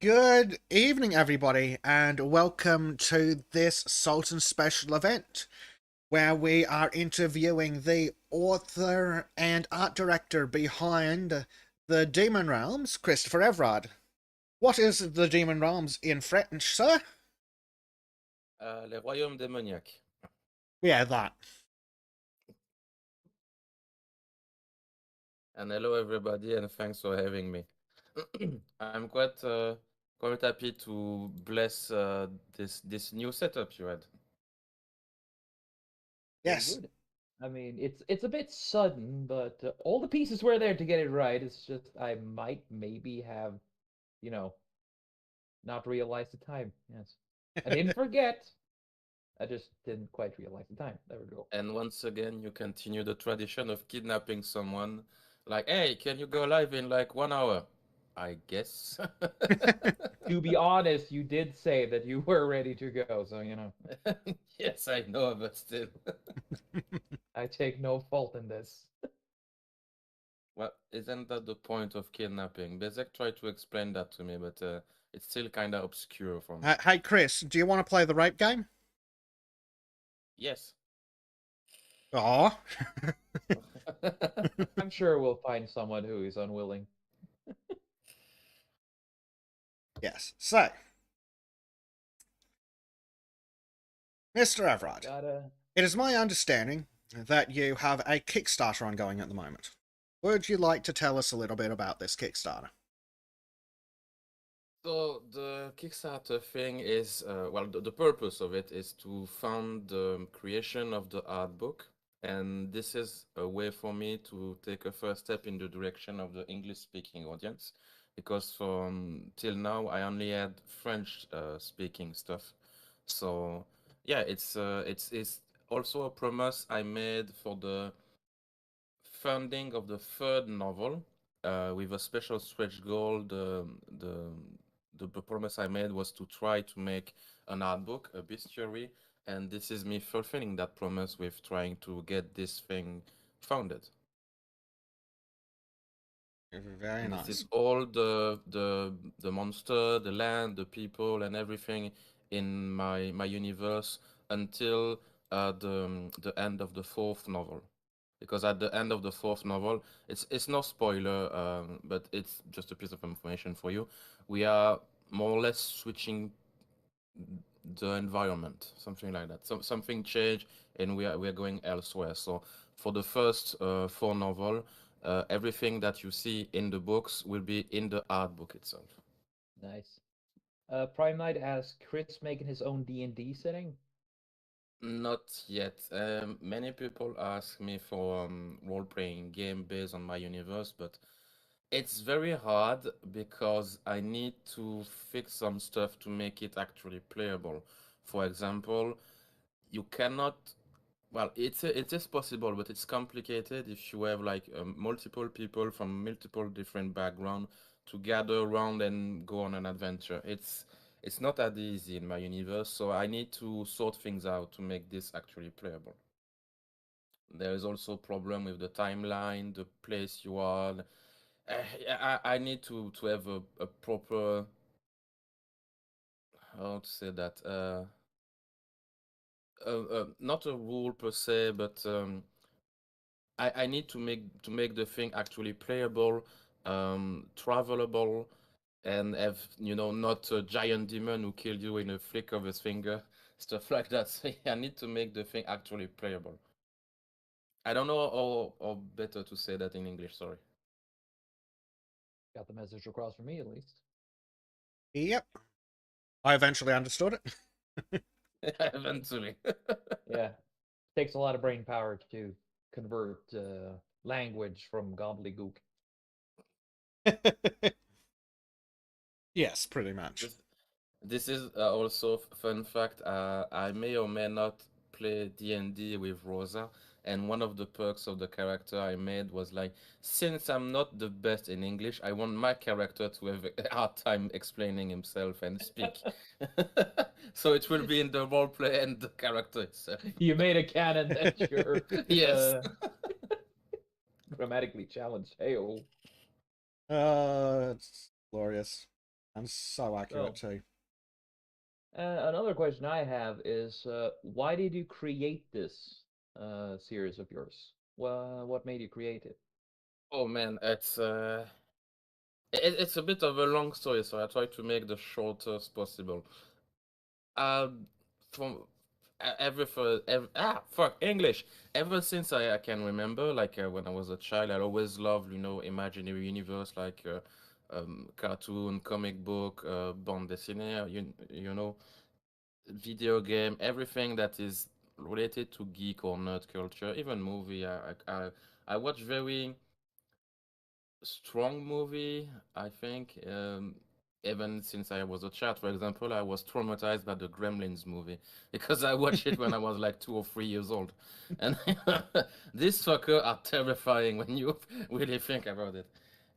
Good evening, everybody, and welcome to this Sultan special event where we are interviewing the author and art director behind the Demon Realms, Christopher Evrard. What is the Demon Realms in French, sir? Les Royaumes Démoniaques. Yeah, that. And hello, everybody, and thanks for having me. I'm quite happy to bless this new setup you had. Good, Yes. good. I mean, it's a bit sudden, but all the pieces were there to get it right. It's just I might maybe have, you know, not realized the time. Yes, I didn't forget. I just didn't quite realize the time. There we go. And once again, you continue the tradition of kidnapping someone. Like, hey, can you go live in like 1 hour? I guess. To be honest, you did say that you were ready to go, so Yes, I know, but still. I take no fault in this. Well, isn't that the point of kidnapping? Bezek tried to explain that to me, but it's still kind of obscure for me. Hey, Chris, do you want to play the rape game? Yes. Aw. I'm sure we'll find someone who is unwilling. Yes. So, Mr. Evrard, Gotta. it is my understanding that you have a Kickstarter ongoing at the moment. Would you like to tell us a little bit about this Kickstarter? So the Kickstarter thing is, well, the purpose of it is to fund the creation of the art book, and this is a way for me to take a first step in the direction of the English-speaking audience, because from till now I only had French speaking stuff. So yeah, it's also a promise I made for the funding of the third novel, with a special stretch goal. The promise I made was to try to make an art book, a bestiary, and this is me fulfilling that promise with trying to get this thing founded. Very And this is nice. all the monster, the land, the people, and everything in my universe until the end of the fourth novel. Because at the end of the fourth novel, it's no spoiler, but it's just a piece of information for you. We are more or less switching the environment, something like that. Something changed, and we are going elsewhere. So for the first four novel, everything that you see in the books will be in the art book itself. Nice. Prime Knight asks Chris making his own D&D setting. Not yet. Many people ask me for role-playing game based on my universe, but it's very hard because I need to fix some stuff to make it actually playable. For example, you cannot. Well, it is possible, but it's complicated if you have like multiple people from multiple different background to gather around and go on an adventure. It's not that easy in my universe, so I need to sort things out to make this actually playable. There is also a problem with the timeline, the place you are. I need to have a proper, how to say that, not a rule per se, but I need to make the thing actually playable, travelable, and have not a giant demon who killed you in a flick of his finger, stuff like that. So I need to make the thing actually playable. I don't know how better to say that in English. Sorry. Got the message across for me at least. Yep. I eventually understood Eventually. Yeah, takes a lot of brain power to convert language from gobbledygook. it. Yes, pretty much. This this is also fun fact. I may or may not play D&D with Rosa, and one of the perks of the character I made was like, since I'm not the best in English, I want my character to have a hard time explaining himself and speak. So it will be in the roleplay and the character itself. You made a canon that you're Yes. grammatically challenged. Hey, oh. It's glorious. And so accurate So, too. another question I have is, why did you create this series of yours? Well, what made you create it? Oh man, it's a bit of a long story, so I try to make the shortest possible. Um, from fuck English. Ever since I can remember, like when I was a child, I always loved, imaginary universe like cartoon, comic book, bande dessinée, video game, everything that is related to geek or nerd culture, even movie. I watch very strong movie, I think. Even since I was a child, for example, I was traumatized by the Gremlins movie because I watched it when I was like 2 or 3 years old, and these fuckers are terrifying when you really think about it.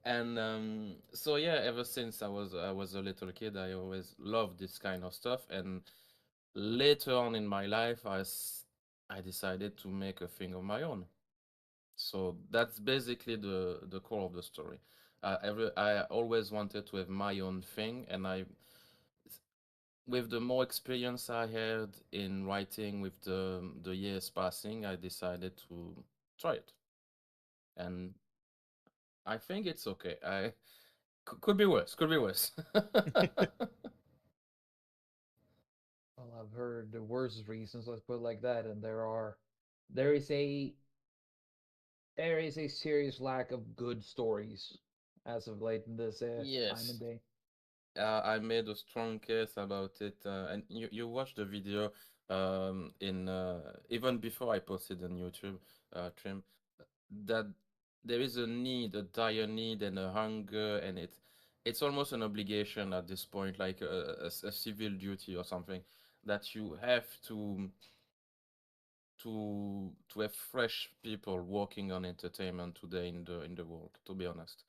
And so yeah, ever since I was a little kid, I always loved this kind of stuff. And later on in my life, I decided to make a thing of my own. So that's basically the core of the story. I always wanted to have my own thing, and with the more experience I had in writing, with the years passing, I decided to try it, and I think it's okay. Could be worse. Could be worse. Well, I've heard the worst reasons, let's put it like that, and there is a there is a serious lack of good stories as of late in this time and Yes. day. I made a strong case about it, and you watched the video in even before I posted on YouTube, trim, that there is a need, a dire need, and a hunger, and it's almost an obligation at this point, like a civil duty or something, that you have to have fresh people working on entertainment today in the world. To be honest,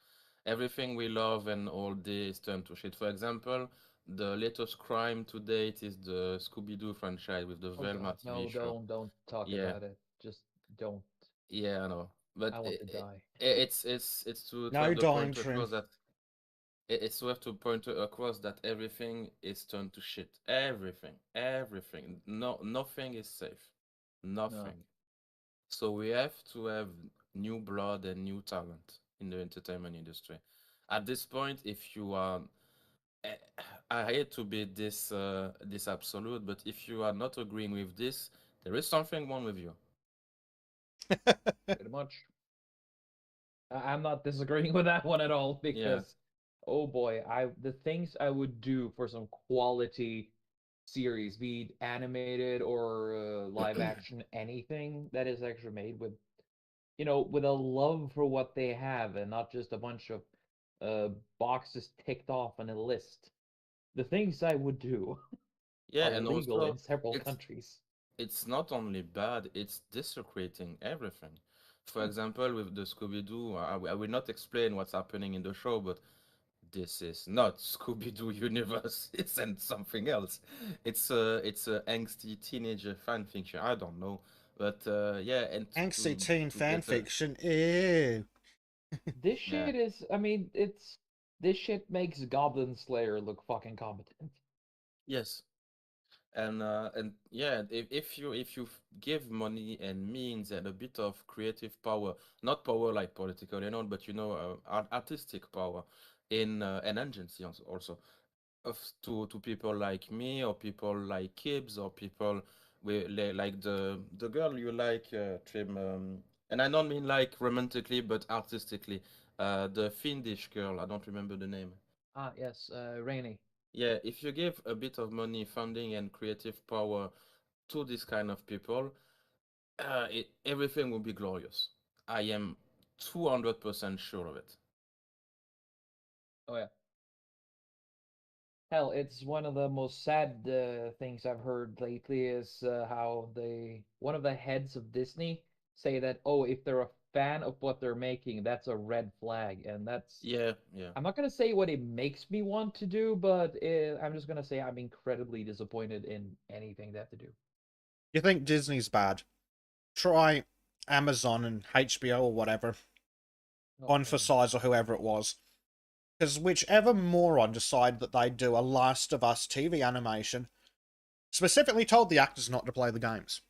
everything we love and all this turned to shit. For example, the latest crime to date is the Scooby Doo franchise with the Oh Velma God, TV no, show. don't talk Yeah, about it. Just don't. yeah, I know, but I want to die. it's to No have the dying point trim. across that it's to have to point across that everything is turned to shit. Everything. No, nothing is safe. No. Nothing. So we have to have new blood and new talent in the entertainment industry. At this point, if you are, eh, I hate to be this absolute, but if you are not agreeing with this, there is something wrong with you. Pretty much. I'm not disagreeing with that one at all Yeah, because, oh boy, I the things I would do for some quality series, be it animated or live action, anything that is actually made with, with a love for what they have and not just a bunch of uh, boxes ticked off on a list. The things I would do yeah, are and legal also in several it's countries. it's not only bad, it's desecrating everything. For Hmm. example, with the Scooby-Doo, I will not explain what's happening in the show, but this is not Scooby-Doo universe. It's and something else. It's a angsty teenager fan fiction. I don't know, but yeah, and Angsty to teen to get a fanfiction. Ew. This yeah, shit is, I mean, this shit makes Goblin Slayer look fucking competent. yes, and yeah, if you give money and means and a bit of creative power, not power like political and all, but artistic power in an agency also. To people like me or people like Kibbs or people like the girl you like, Trim, and I don't mean like romantically but artistically, the Finnish girl, I don't remember the name. Ah, yes, Rainy. Yeah, if you give a bit of money, funding, and creative power to this kind of people, everything will be glorious. I am 200% sure of it. Oh yeah. Hell, it's one of the most sad things I've heard lately is how one of the heads of Disney say that, oh, if they're a fan of what they're making, that's a red flag, and that's Yeah, yeah. I'm not gonna say what it makes me want to do, but I'm just gonna say I'm incredibly disappointed in anything they have to do. You think Disney's bad? Try Amazon and HBO or whatever. Oh, On for size or whoever it was. Because whichever moron decided that they'd do a Last of Us TV animation specifically told the actors not to play the games.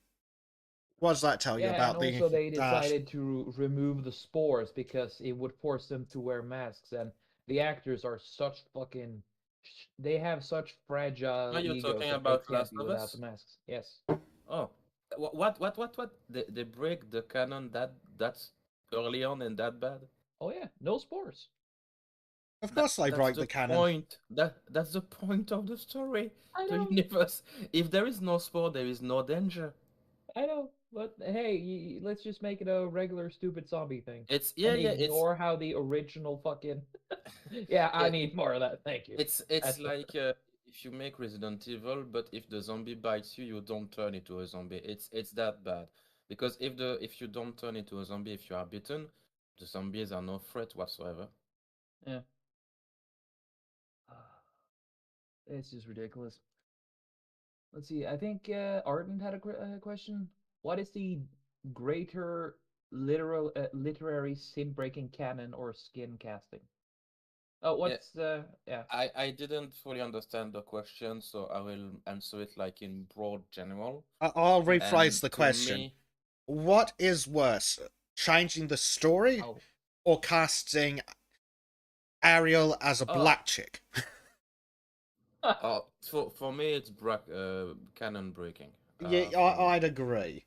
What does that tell you Yeah, and about the also they Dash? decided to remove the spores because it would force them to wear masks, and the actors are such fucking. They have such Are fragile you egos talking that they about can't Last be of without the Us? masks. Yes. Oh, what? They break the canon that's early on and that bad? Oh yeah, no spores. Of course they That's broke the the canon. point. That's the point of the story. I The know, universe. If there is no sport, there is no danger. I know, but hey, let's just make it a regular stupid zombie thing, It's and yeah. ignore how the original fucking. Yeah, I Yeah, need more of that. Thank you. it's That's like if you make Resident Evil, but if the zombie bites you, you don't turn into a zombie. It's that bad. Because if you don't turn into a zombie, if you are bitten, the zombies are no threat whatsoever. yeah. It's just ridiculous. Let's see. I think Arden had a question. What is the greater literary sim breaking canon or skin casting? Oh, Yeah, what's yeah. I didn't fully understand the question, so I will answer it like in broad general. I'll rephrase And the to question. me, What is worse, changing the story Oh, or casting Ariel as a oh, black chick? for me, it's canon breaking. Yeah, For me, I'd agree.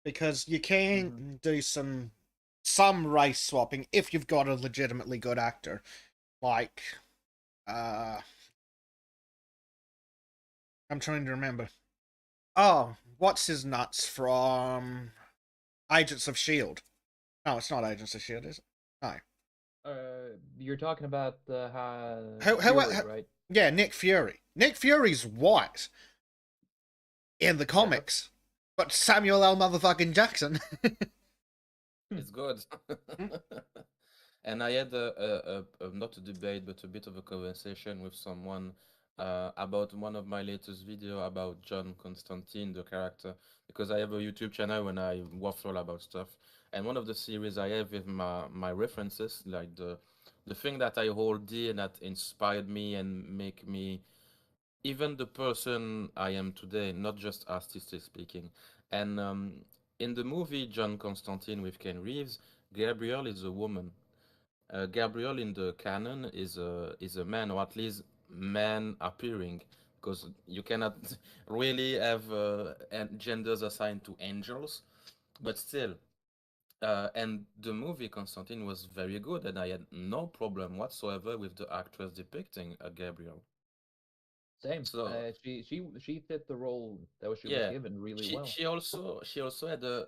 Because you hmm. can do some race swapping if you've got a legitimately good actor. Like, uh, I'm trying to remember. Oh, what's his nuts from Agents of Shield? No, it's not Agents of Shield, is it? No. You're talking about How, Fury, right? yeah, Nick Fury. Nick Fury's white in the Yeah. comics, but Samuel L. motherfucking Jackson. it's good. And I had not a debate, but a bit of a conversation with someone about one of my latest video about John Constantine, the character, because I have a YouTube channel when I waffle about stuff. And one of the series I have with my references, like the thing that I hold dear that inspired me and make me even the person I am today, not just artistically speaking. And in the movie John Constantine with Ken Reeves, Gabriel is a woman. Gabriel in the canon is a man, or at least man appearing, because you cannot really have genders assigned to angels, but still. And the movie Constantine was very good, and I had no problem whatsoever with the actress depicting Gabriel. Same. So She fit the role that she was yeah, given really she well. she also she also had a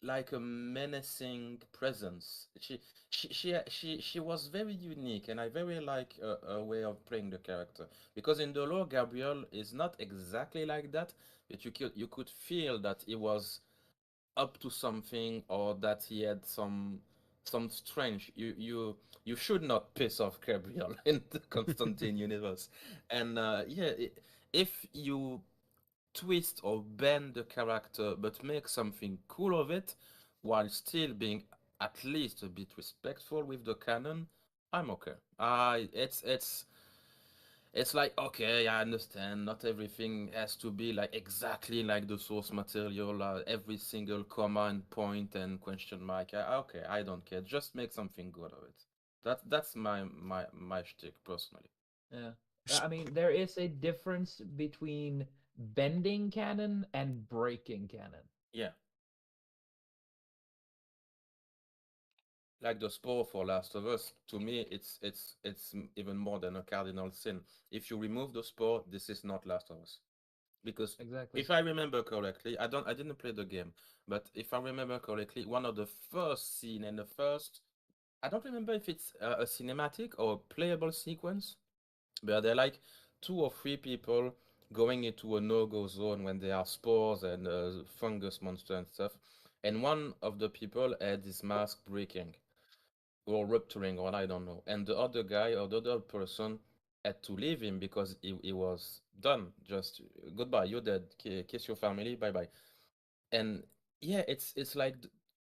like a menacing presence. She was very unique, and I very like her way of playing the character. Because in the lore, Gabriel is not exactly like that, but you could feel that he was up to something, or that he had some strange. You should not piss off Gabriel in the Constantine universe, and yeah, if you twist or bend the character, but make something cool of it, while still being at least a bit respectful with the canon, I'm okay. It's like okay, I understand. Not everything has to be like exactly like the source material. Every single comma and point and question mark. Okay, I don't care. Just make something good of it. That's my shtick personally. Yeah. I mean, there is a difference between bending canon and breaking canon. Yeah. Like the spore for Last of Us, to me, it's even more than a cardinal sin. If you remove the spore, this is not Last of Us. Because Exactly. if I remember correctly, I didn't play the game, but if I remember correctly, one of the first scene and the first, I don't remember if it's a cinematic or a playable sequence, but they're like two or three people going into a no-go zone when there are spores and fungus monster and stuff, and one of the people had his mask breaking or rupturing, or I don't know. And the other guy or the other person had to leave him because he was done. Just goodbye, you're dead. Kiss your family, bye bye. And yeah, it's like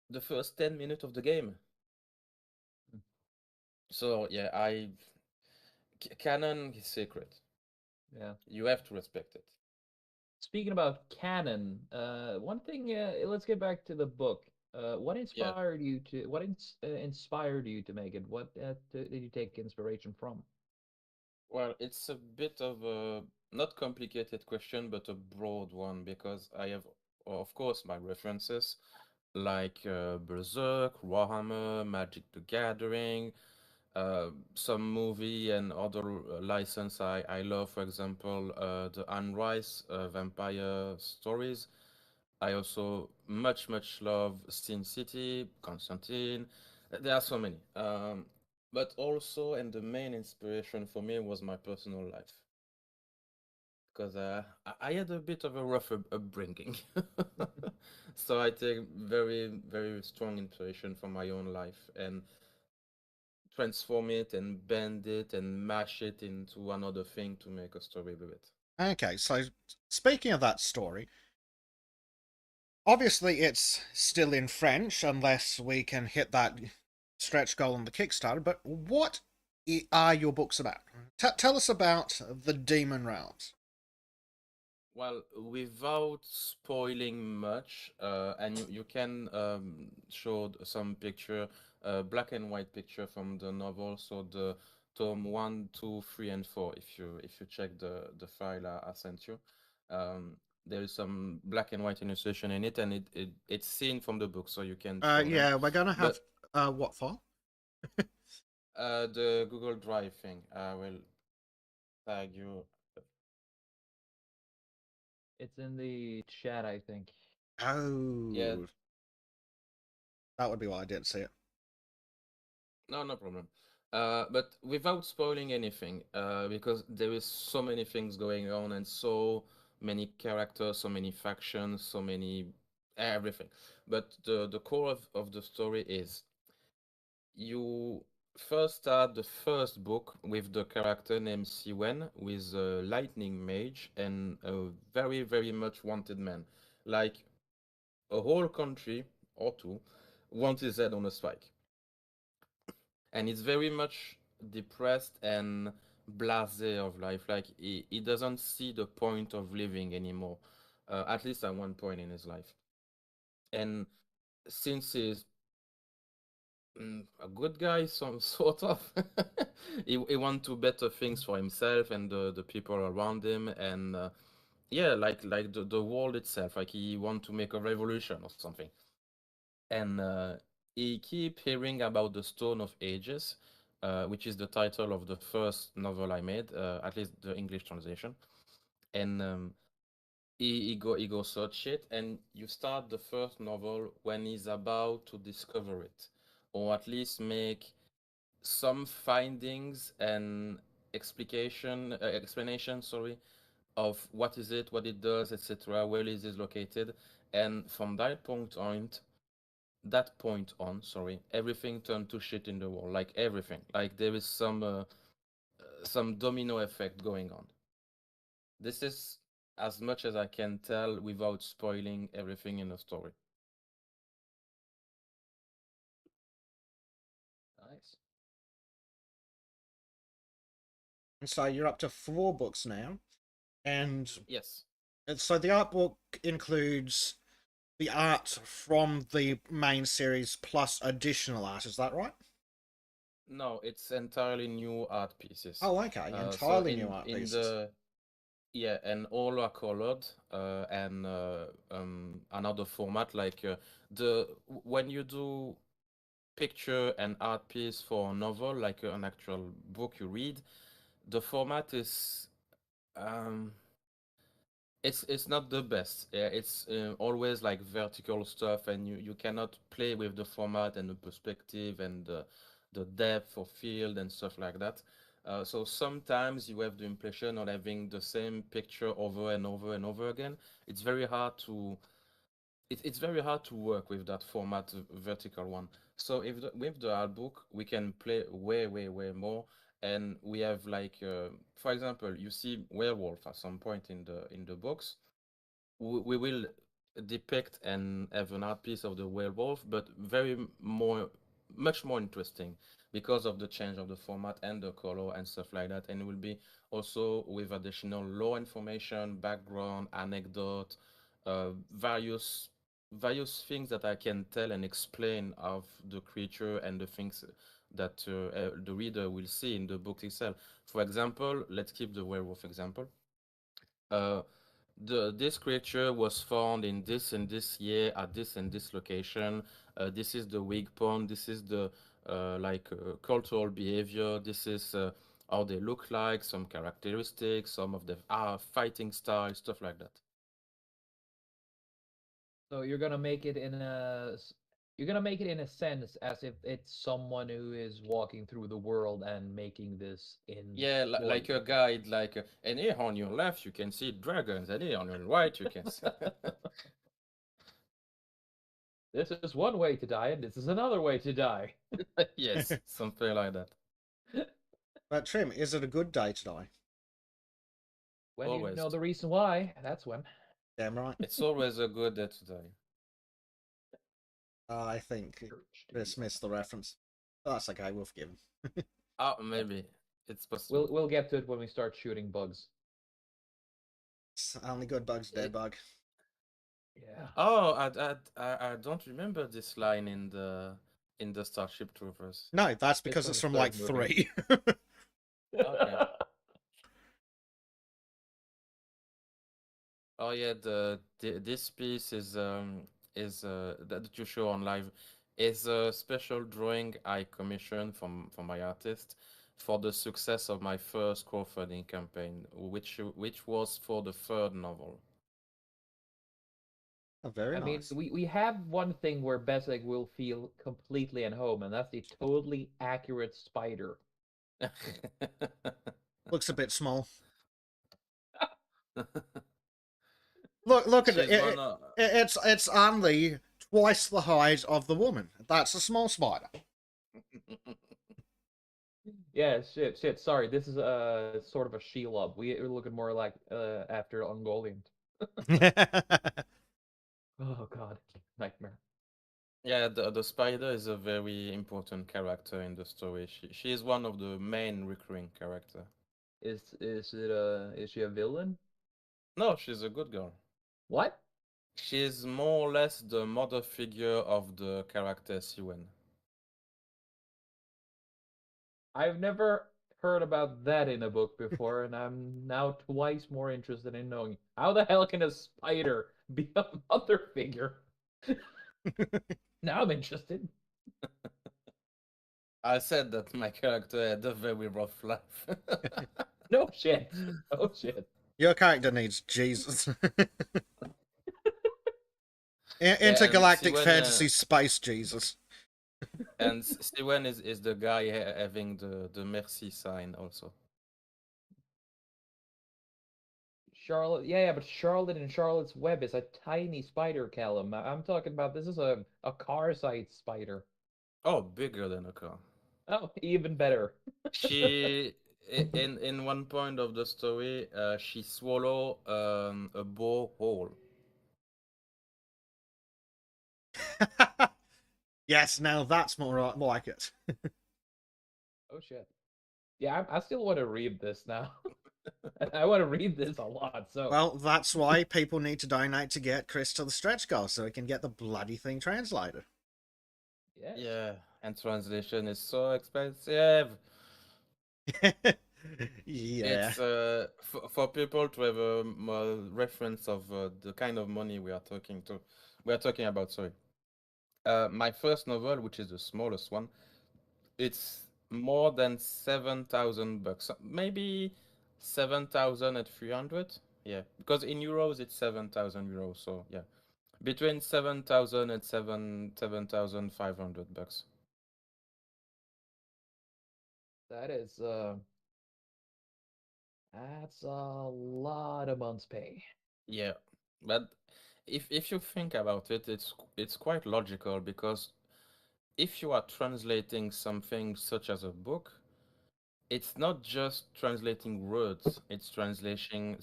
the first 10 minutes of the game. Mm. So yeah, Canon is sacred. Yeah. You have to respect it. Speaking about canon, one thing. Let's get back to the book. What Yeah. inspired you to? Inspired you to make it? What did you take inspiration from? Well, it's a bit of a not complicated question, but a broad one because I have, of course, my references like Berserk, Warhammer, Magic the Gathering, some movie and other license I love, for example, the Anne Rice vampire stories. I also much love Sin City, Constantine. There are so many. But also, and the main inspiration for me was my personal life because I had a bit of a rough upbringing. So I take very strong inspiration from my own life and transform it and bend it and mash it into another thing to make a story with it. Okay, so speaking of that story, obviously it's still in French unless we can hit that stretch goal on the Kickstarter. But what are your books about? Tell us about the Demon Realms. Well, without spoiling much, and you can show some picture, black and white picture from the novel. So the tome 1, 2, 3, and 4. If you check the file I sent you, there is some black and white illustration in it, and it's seen from the book, so you can show them. Yeah, we're gonna have But what file? the Google Drive thing, I will tag you. It's in the chat, I think. Yeah, Oh, that would be why I didn't see it. no problem. But without spoiling anything, because there is so many things going on and so many characters, so many factions, so many everything. But the core of the story is you first start the first book with the character named Siwen, who is a lightning mage and a very much wanted man. Like a whole country or two wants his head on a spike, and it's very much depressed and blasé of life. Like he doesn't see the point of living anymore, at least at one point in his life. And since he's a good guy, some sort of, he want to better things for himself and the people around him, and yeah, like the world itself. Like he want to make a revolution or something. And he keep hearing about the Stone of Ages, which is the title of the first novel I made, at least the English translation. And he go search it, and you start the first novel when he's about to discover it, or at least make some findings and explanation, sorry, of what is it, what it does, etc., where is it located, and from that point on, sorry, everything turned to shit in the world. Like everything. Like there is some domino effect going on. This is as much as I can tell without spoiling everything in the story. Nice. And so you're up to 4 books now, and Yes. so the art book includes the art from the main series plus additional art. Is that right? No, it's entirely new art pieces. Oh, okay. So Entirely new art in pieces. the yeah, and all are colored, and another format like the when you do picture and art piece for a novel, like an actual book you read, the format is um it's not the best. Yeah, it's always like vertical stuff, and you cannot play with the format and the perspective and the depth of field and stuff like that. So sometimes you have the impression of having the same picture over and over and over again. It's very hard to it's very hard to work with that format, vertical one. So if with the art book, we can play way more, and we have like, for example, you see werewolf at some point in the books. We will depict and have an art piece of the werewolf, but very more much more interesting because of the change of the format and the color and stuff like that. And it will be also with additional lore information, background, anecdote, various things that I can tell and explain of the creature and the things that the reader will see in the book itself. For example, let's keep the werewolf example. Uh, this creature was found in this and this year at this and this location. This is the weak point. This is the cultural behavior. This is how they look like, some characteristics, some of the fighting style, stuff like that. So you're gonna make it in you're gonna make it in a sense as if it's someone who is walking through the world and making this in Yeah, for like you. a guide, and here on your left you can see dragons, and here on your right you can see. This is one way to die, and this is another way to die. Yes, something like that. But Trim, is it a good day to die? When you know Always. the reason why, that's when. Damn right. It's always a good day to die. I think Chris missed the reference. Oh, that's okay, we'll forgive him. Oh, maybe. It's possible. We'll get to it when we start shooting bugs. It's only good bug's dead bug. Yeah. Oh, I don't remember this line in the Starship Troopers. No, that's It's because from it's the from like third movie. 3. Okay. Oh yeah, this piece is that you show on live is a special drawing I commissioned from my artist for the success of my first crowdfunding campaign, which was for the third novel. Oh, very I mean, nice. we have one thing where Besek will feel completely at home, and that's the totally accurate spider. Looks a bit small. Look at it. She's one of It's only twice the height of the woman. That's a small spider. Yeah, shit. Sorry, this is sort of a Shelob. We're looking more like after Ungoliant. Oh god, nightmare. Yeah, the spider is a very important character in the story. She is one of the main recurring character. Is she a villain? No, she's a good girl. What? She's more or less the mother figure of the character Siwen. I've never heard about that in a book before, and I'm now twice more interested in knowing how the hell can a spider be a mother figure? Now I'm interested. I said that my character had a very rough life. No shit. Oh shit. Your character needs Jesus. Yeah, and Intergalactic fantasy space Jesus. Siwen is the guy having the mercy sign also. Charlotte, yeah, but Charlotte and Charlotte's Web is a tiny spider, Callum. I'm talking about this is a car-sized spider. Oh, bigger than a car. Oh, even better. She in one point of the story, she swallow a bow hole. Yes, now that's more like it. Oh shit. Yeah, I still want to read this now. I want to read this a lot. So Well, that's why people need to donate to get Chris to the stretch goal so he can get the bloody thing translated. yes. Yeah, and translation is so expensive. Yeah. It's for people to have a reference of the kind of money we are talking about. Sorry, my first novel, which is the smallest one, it's more than 7,000 bucks, maybe 7,300. Yeah, because in euros it's 7,000 euros. So yeah, between 7,000 and 7,500 bucks. That is that's a lot of months' pay. Yeah, but if you think about it, it's quite logical because if you are translating something such as a book, it's not just translating words, it's translating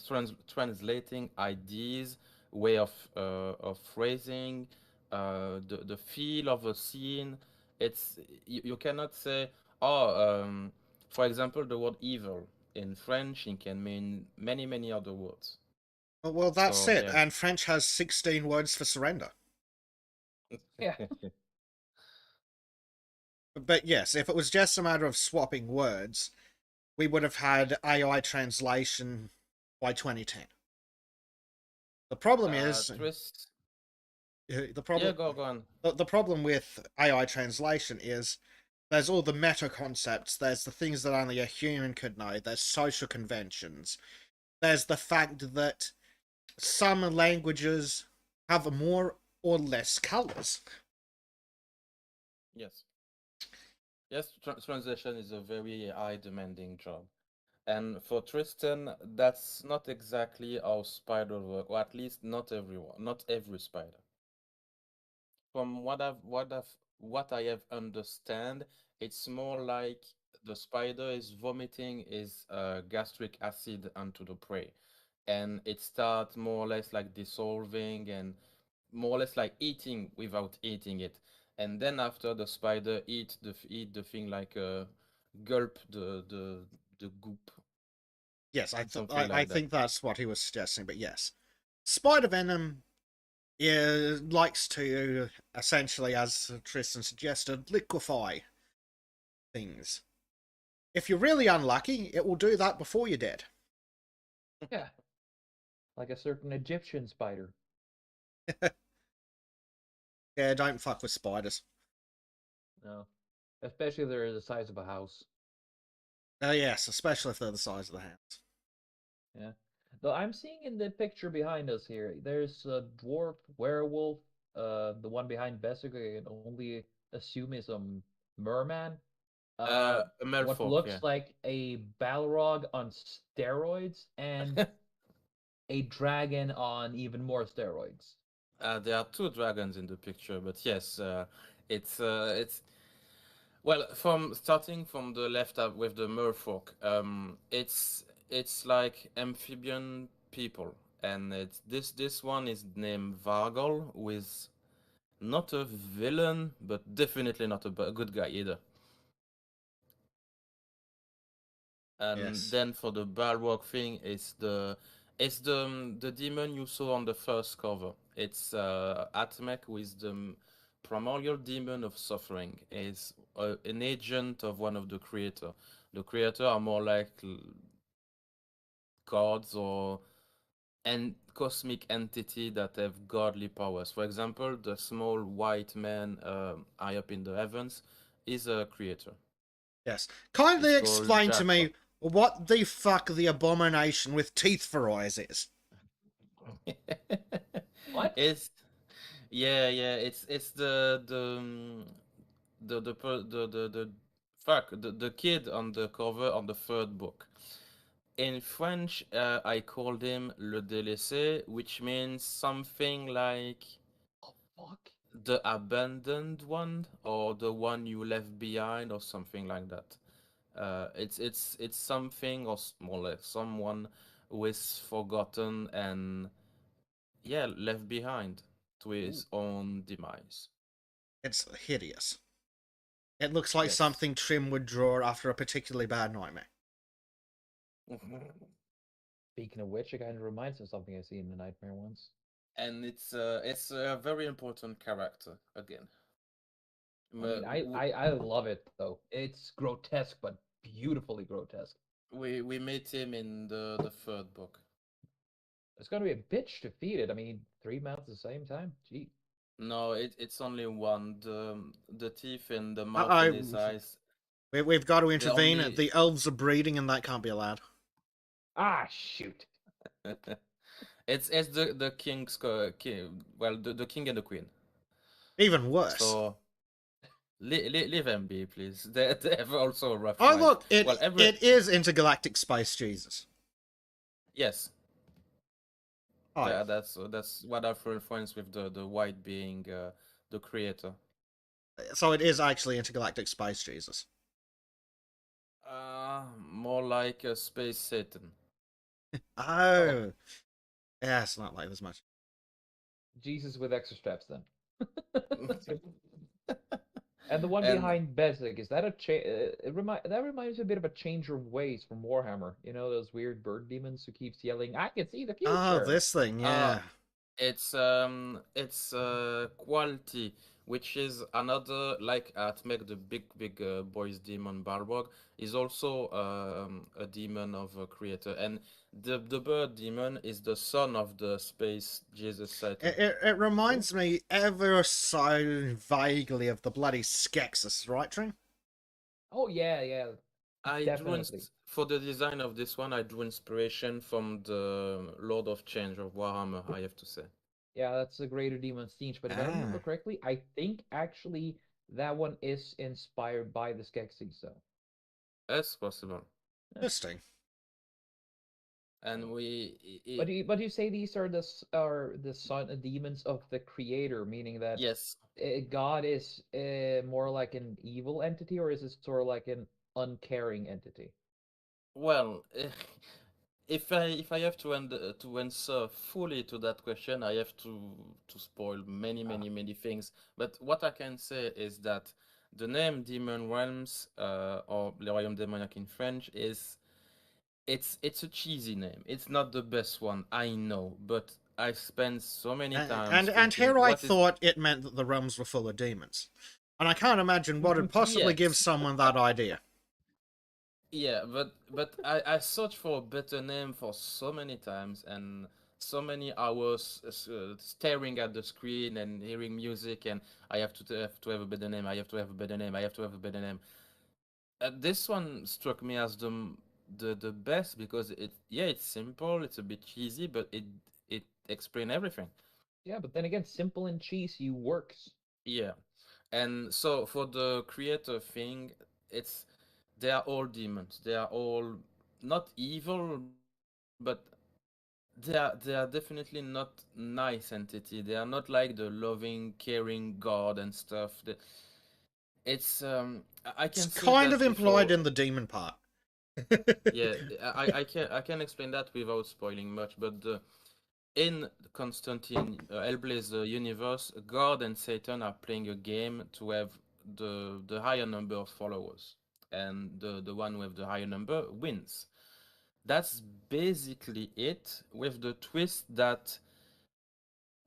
ideas, way of phrasing, the feel of a scene, It's you cannot say, oh, for example, the word evil in French it can mean many other words. Well, that's So it. yeah. And French has 16 words for surrender. Yeah. But yes, if it was just a matter of swapping words, we would have had AI translation by 2010. The problem is, Twist. the Yeah, problem go on. the problem with AI translation is there's all the meta concepts, there's the things that only a human could know, there's social conventions, there's the fact that some languages have more or less colors. Yes. Yes, translation is a very high demanding job. And for Tristan, that's not exactly how spider work, or at least not everyone, not every spider. From what I have understand, it's more like the spider is vomiting his gastric acid onto the prey, and it starts more or less like dissolving and more or less like eating without eating it. And then after the spider eat the thing like gulp the goop, Yes, something I like that. think that's what he was suggesting. But yes, spider venom likes to essentially, as Tristan suggested, liquefy things. If you're really unlucky, it will do that before you're dead. Yeah. Like a certain Egyptian spider. Yeah, don't fuck with spiders. No. Especially if they're the size of a house. Oh yes, especially if they're the size of the house. Yeah. Though I'm seeing in the picture behind us here, there's a dwarf werewolf. The one behind Bessica I can only assume is a merman. A What Melfolk, looks yeah. like a Balrog on steroids and a dragon on even more steroids. There are two dragons in the picture, but yes, it's well from starting from the left up with the merfolk. It's like amphibian people, and it's this one is named Vargol, who is not a villain, but definitely not a good guy either. And Yes. then for the Balrog thing, it's the demon you saw on the first cover. It's Atmec, who is the primordial demon of suffering. Is an agent of one of the creator. The creator are more like gods or and cosmic entity that have godly powers. For example, the small white man high up in the heavens is a creator. Yes. It's Kindly called explain to Jasper. me what the fuck the abomination with teeth for eyes is. What? It's yeah, it's the fuck the kid on the cover on the third book. In French, I called him le délaissé, which means something like Oh, fuck. the abandoned one or the one you left behind or something like that. It's something or more like someone who is forgotten and yeah left behind to Ooh, his own demise. It's hideous. It looks like Yes. something Trim would draw after a particularly bad nightmare. speaking of which, it kind of reminds me of something I see in the nightmare once. And it's a very important character again. I mean, I love it though. It's grotesque, but beautifully grotesque. We met him in the third book. It's gonna be a bitch to feed it. I mean, three mouths at the same time. Gee. No, it's only one. The teeth and the Uh mouth and his oh. eyes. We've got to The intervene. only The elves are breeding, and that can't be allowed. Ah, shoot. it's the king's king. Well, the king and the queen. Even worse. So leave them be, please. They have also a rough Oh life. look, Well, it every it is intergalactic space Jesus. yes, Oh, that's what I've referenced with the white being the creator. so it is actually intergalactic space Jesus. More like a space Satan. Oh, Oh, yeah, it's not like this much. Jesus with extra straps then. And the one And behind Bezek, is that a that reminds me a bit of a Changer of Ways from Warhammer. You know those weird bird demons who keeps yelling, "I can see the Oh, future." this thing, uh, yeah. it's quality, which is another like to make the big boys demon Balrog is also a demon of a creator, and the bird demon is the son of the space Jesus Satan. It reminds me ever so vaguely of the bloody Skeksis, right, Trim? Oh yeah, yeah, I drew definitely. for the design of this one. I drew inspiration from the Lord of Change of Warhammer. I have to say, Yeah, that's the Greater Demon Siege. But if I remember Ah, correctly, I think actually that one is inspired by the Skeksis. So, as possible. yeah. And interesting. we But you say these are are the son demons of the Creator, meaning that yes. God is more like an evil entity, or is it sort of like an uncaring entity? Well, if I have to answer fully to that question, I have to spoil many Ah, many things. But what I can say is that the name Demon Realms, or Le Royaume Démoniaque in French, is it's a cheesy name. It's not the best one, I know, but I spent so many times And thinking, here I what is thought it meant that the realms were full of demons. And I can't imagine what would possibly give yes. someone that idea. Yeah, but I searched for a better name for so many times and so many hours staring at the screen and hearing music, and I have to have a better name. I have to have a better name. I have to have a better name. This one struck me as the best because it's simple, it's a bit cheesy, but it explains everything. yeah, but then again, simple and cheesy works. Yeah. And so for the creator thing, it's they are all demons. They are all not evil, but they are definitely not nice entity. They are not like the loving, caring God and stuff. It's I It's can say kind of that implied before. in the demon part. Yeah, I can explain that without spoiling much, but in Constantine Hellblazer universe, God and Satan are playing a game to have the higher number of followers, and the one with the higher number wins. That's basically it, with the twist that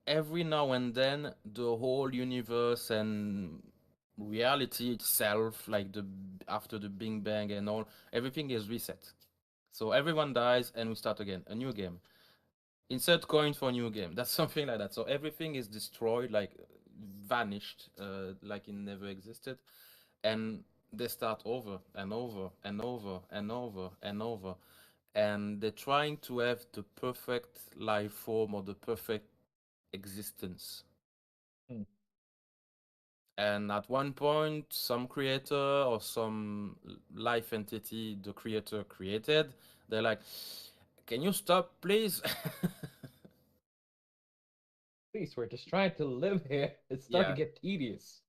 every now and then the whole universe and reality itself, like the after the Big Bang and all, everything is reset. So everyone dies and we start again, a new game. Insert coin for new game. That's something like that. So everything is destroyed, like vanished, like it never existed, and they start over and over and over and over and over, and they're trying to have the perfect life form or the perfect existence. Hmm. And at one point, some creator or some life entity the creator created, they're like, "Can you stop, please?" Please, we're just trying to live here. It's starting Yeah. to get tedious.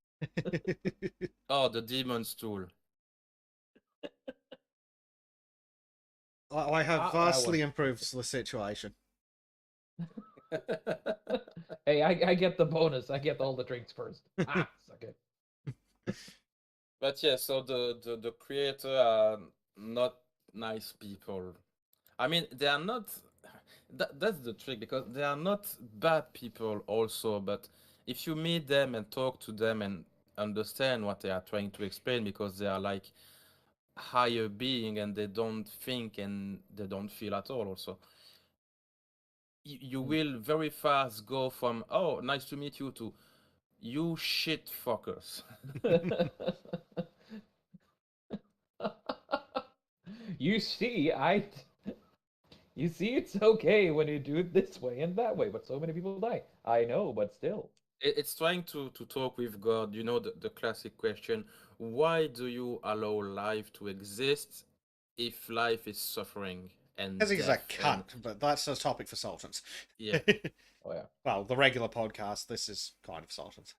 Oh, the demon's tool. I have Ah, that vastly one. improved the situation. Hey, I get the bonus. I get all the drinks first. Ah, suck it. But yeah, so the creator are not nice people. I mean, they are not. That's the trick because they are not bad people also. But if you meet them and talk to them and understand what they are trying to explain, because they are like higher being and they don't think and they don't feel at all. Also, you Hmm. will very fast go from "oh, nice to meet you" to "you shit fuckers." You see, you see, it's okay when you do it this way and that way, but so many people die. I know, but still. It's trying to talk with God. You know the classic question: why do you allow life to exist if life is suffering Because and he's a death and cunt, but that's a topic for Sultans. yeah? Oh yeah. Well, the regular podcast, this is kind of Sultans.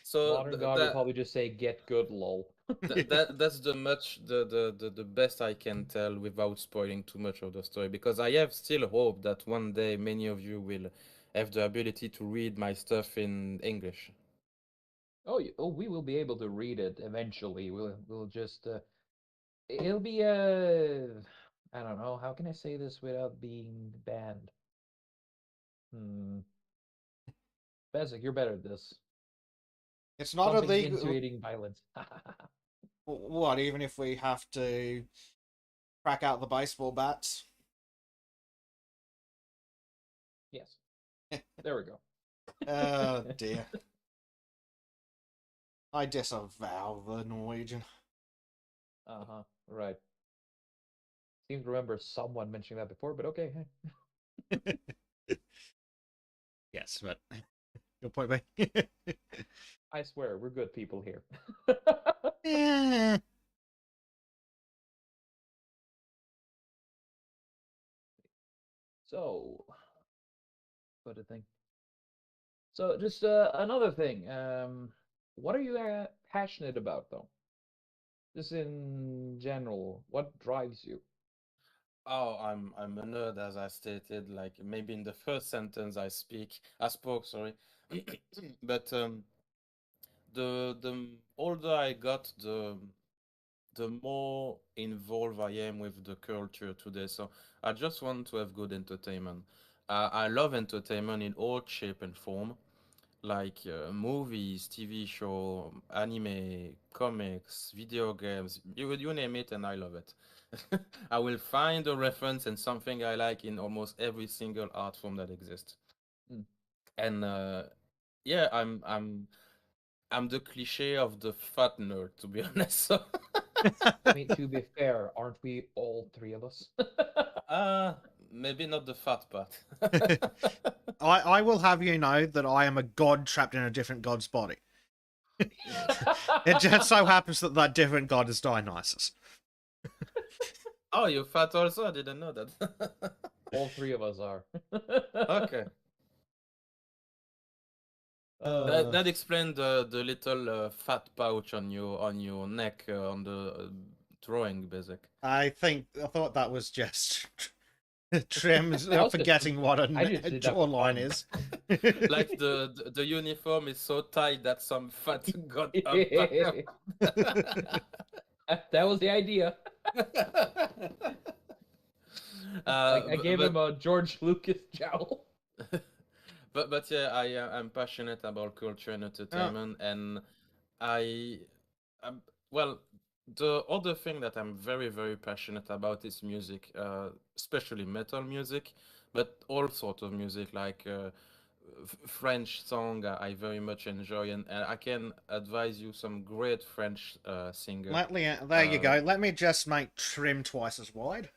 So Modern God would probably just say, "Get good, lol." that's the best I can tell without spoiling too much of the story, because I have still hope that one day many of you will have the ability to read my stuff in English. We will be able to read it eventually. We'll just it'll be I don't know, how can I say this without being banned? Hmm. Bezic, you're better at this. It's not Something illegal. insinuating violence. What, even if we have to crack out the baseball bats? Yes. There we go. Oh dear. I disavow the Norwegian. Uh-huh. Right. Seem to remember someone mentioning that before, but okay. Yes, but your point being. I swear, we're good people here. Yeah. So, what a thing. So, just another thing. What are you passionate about, though? Just in general, what drives you? Oh, I'm a nerd, as I stated. Like maybe in the first sentence I spoke, sorry. But the older I got, the more involved I am with the culture today. So I just want to have good entertainment. I love entertainment in all shape and form, like movies, TV show, anime, comics, video games, you name it, and I love it. I will find a reference and something I like in almost every single art form that exists. Mm. And yeah, I'm the cliche of the fat nerd, to be honest. So, I mean, to be fair, aren't we all three of us? uh, maybe not the fat part. I will have you know that I am a god trapped in a different god's body. It just so happens that that different god is Dionysus. Oh, you're fat also? I didn't know that. All three of us are. Okay. Uh, That explained the little fat pouch on your neck on the drawing, basic. I thought that was just Trim That was just, forgetting what I just a did that for jawline fun. is. Like the uniform is so tight that some fat got up back That was the idea. I gave but him a George Lucas jowl. but yeah, I'm passionate about culture and Oh, entertainment, and I well, the other thing that I'm very passionate about is music, especially metal music, but all sort of music like French song I very much enjoy, and I can advise you some great French singer. there you go. Let me just make Trim twice as wide.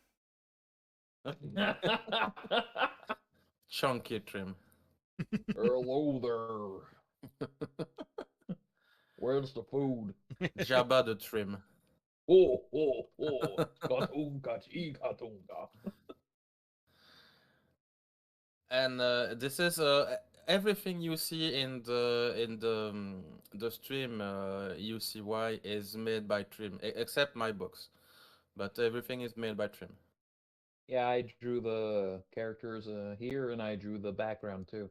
Chunky Trim. Hello there. Where's the food? Jabba the Trim. Oh, oh, oh. Katunga, katunga. And this is everything you see in the stream. You see why is made by Trim, except my books, but everything is made by Trim. Yeah, I drew the characters here, and I drew the background too.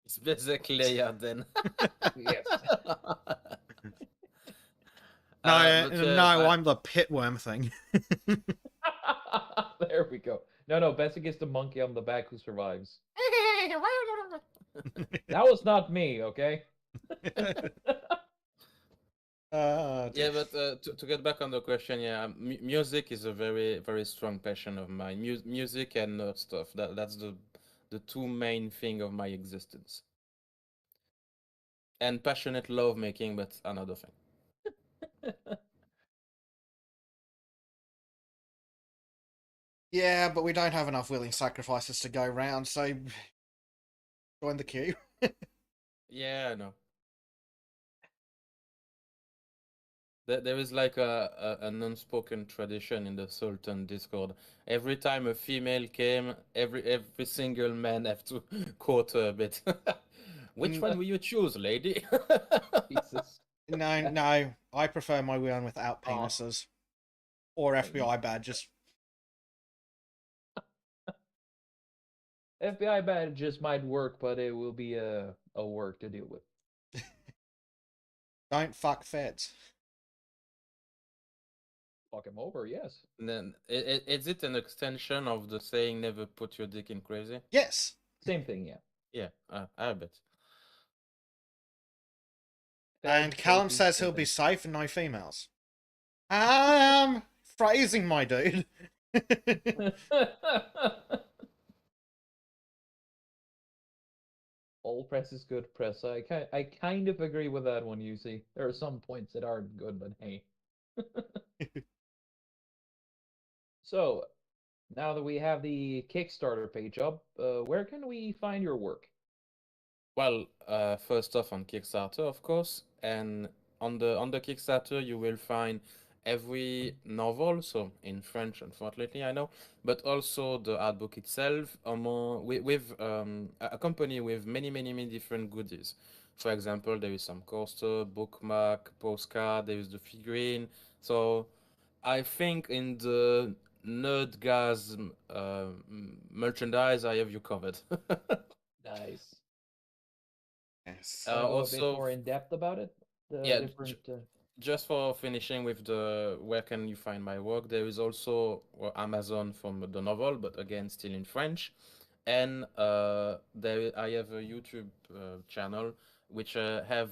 It's basically then. Yes. No, But no, yeah, I'm the pitworm thing. There we go. No, Bessic is the monkey on the back who survives. That was not me, okay? yeah, but to get back on the question, yeah, music is a very strong passion of mine. Music and nerd stuff. That's the two main thing of my existence. And passionate love making, but another thing. Yeah, but we don't have enough willing sacrifices to go round, so join the queue. Yeah, I know. There is like an unspoken tradition in the Sultan Discord. Every time a female came, every single man have to quote her a bit. Which one will you choose, lady? Jesus. No, I prefer my one without Aw. penises or FBI badges. FBI badges might work, but it will be a work to deal with. Don't fuck feds. Fuck him over, yes. Then is it an extension of the saying "never put your dick in crazy"? Yes. Same thing, yeah. Yeah, I bet. And Fed, Callum crazy, says same he'll be thing. safe and no females. Phrasing, my dude. All press is good press. I kind of agree with that one, you see. There are some points that aren't good, but hey. So, now that we have the Kickstarter page up, where can we find your work? Well, first off on Kickstarter, of course, and on the Kickstarter you will find every novel, so in French, unfortunately, I know, but also the art book itself, with a company with many different goodies. For example, there is some coaster, bookmark, postcard, there is the figurine. So I think in the Nerdgasm merchandise, I have you covered. Nice. Yes. Want to go a bit Also, more in depth about it? The yeah, different. just for finishing with the where can you find my work, there is also Amazon from the novel, but again, still in French. And there I have a YouTube channel which have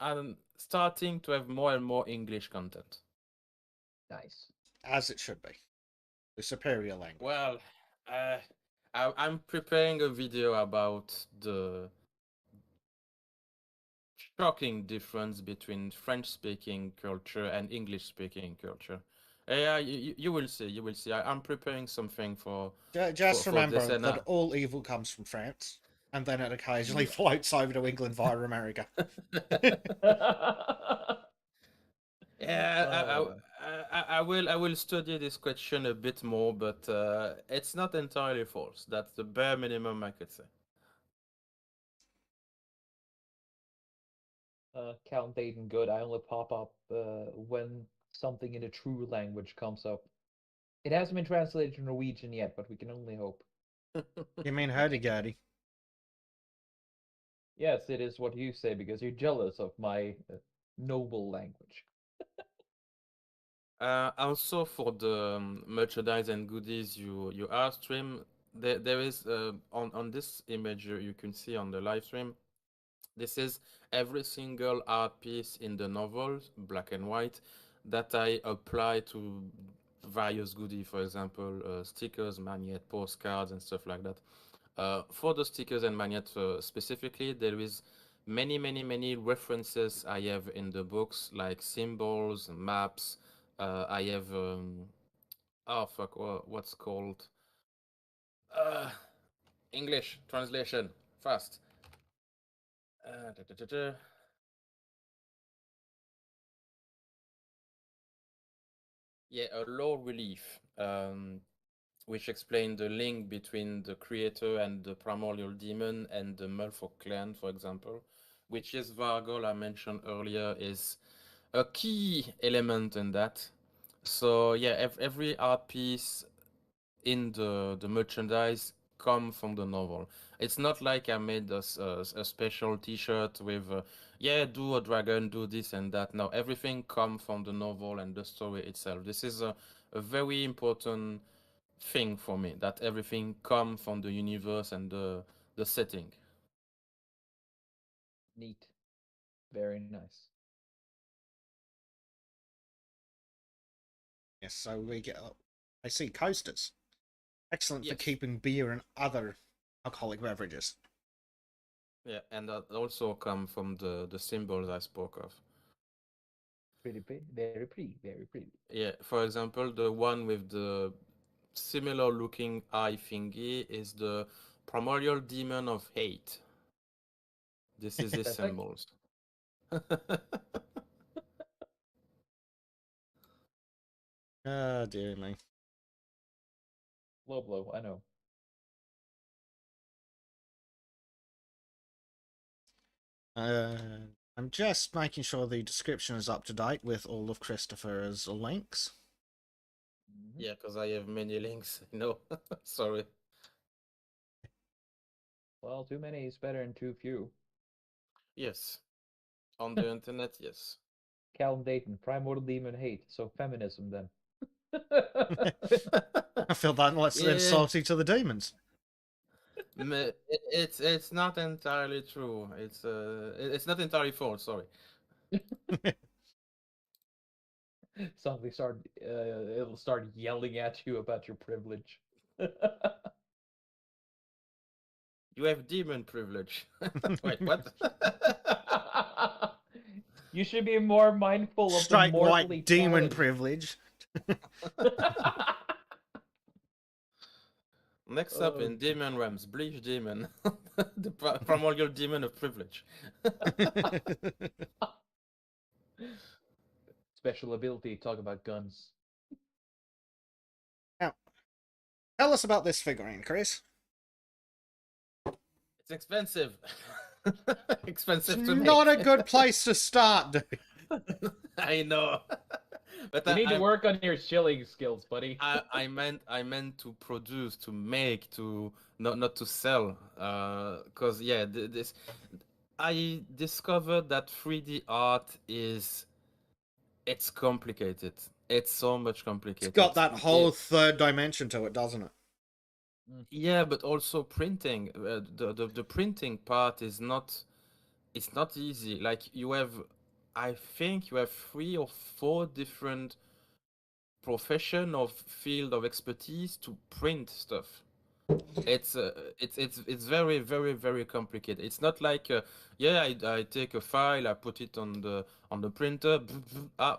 I'm starting to have more and more English content. Nice. As it should be. The superior language. Well, uh, I'm preparing a video about the shocking difference between French-speaking culture and English-speaking culture. Yeah, you will see. You will see. I'm preparing something Just for this, remember and that all evil comes from France, and then it occasionally Yeah. floats over to England via America. yeah, Uh, I will study this question a bit more, but it's not entirely false. That's the bare minimum I could say. Count Dayton good. I only pop up when something in a true language comes up. It hasn't been translated to Norwegian yet, but we can only hope. You mean hurdy-gurdy? Yes, it is what you say because you're jealous of my noble language. Also for the merchandise and goodies you are stream, there is on this image you can see on the live stream. This is every single art piece in the novel, black and white, that I apply to various goodies. For example, stickers, magnet, postcards, and stuff like that. For the stickers and magnets specifically, there is many references I have in the books, like symbols, maps. I have oh fuck, what's called uh, English translation fast. Da, da, da, da. Yeah, a low relief, which explain the link between the creator and the primordial demon and the Mulfolk clan, for example, which is Vargol I mentioned earlier, is a key element in that. So yeah, every art piece in the merchandise come from the novel. It's not like I made a special T-shirt with yeah, do a dragon, do this and that. No, everything come from the novel and the story itself. This is a very important thing for me, that everything come from the universe and the setting. Neat. Very nice. Yes, so we get up. I see coasters. Excellent for Yes. keeping beer and other alcoholic beverages. Yeah, and that also come from the symbols I spoke of. Pretty, very pretty, very pretty. Yeah, for example, the one with the similar looking eye thingy is the primordial demon of hate. This is his Perfect. symbols. Ah, dear me. Low blow, I know. I'm just making sure the description is up to date with all of Christopher's links. Yeah, because I have many links. No, sorry. Well, too many is better than too few. Yes. On the internet, yes. Callum Dayton, primordial demon hate. So feminism then. I feel that's Yeah, insulting to the demons. it's not entirely true. It's not entirely false. Sorry. It'll start yelling at you about your privilege. You have demon privilege. Wait, what? You should be more mindful of the Straight mortally white demon challenged. privilege. Next up in Demon Realms, Bleach Demon, the primordial demon of privilege. Special ability, talk about guns. Now, tell us about this figurine, Chris. It's expensive. Expensive It's to make. not a good place to start, dude. I know. But You need to work on your shilling skills, buddy. I meant to produce, to make, to not to sell. Cause yeah, this I discovered that 3D art it's complicated. It's so much It's complicated. got that whole third dimension to it, doesn't it? Yeah, but also printing. The printing part is not. It's not easy. Like I think you have 3 or 4 different profession of field of expertise to print stuff. It's very very complicated. It's not like yeah, I take a file, I put it on the printer,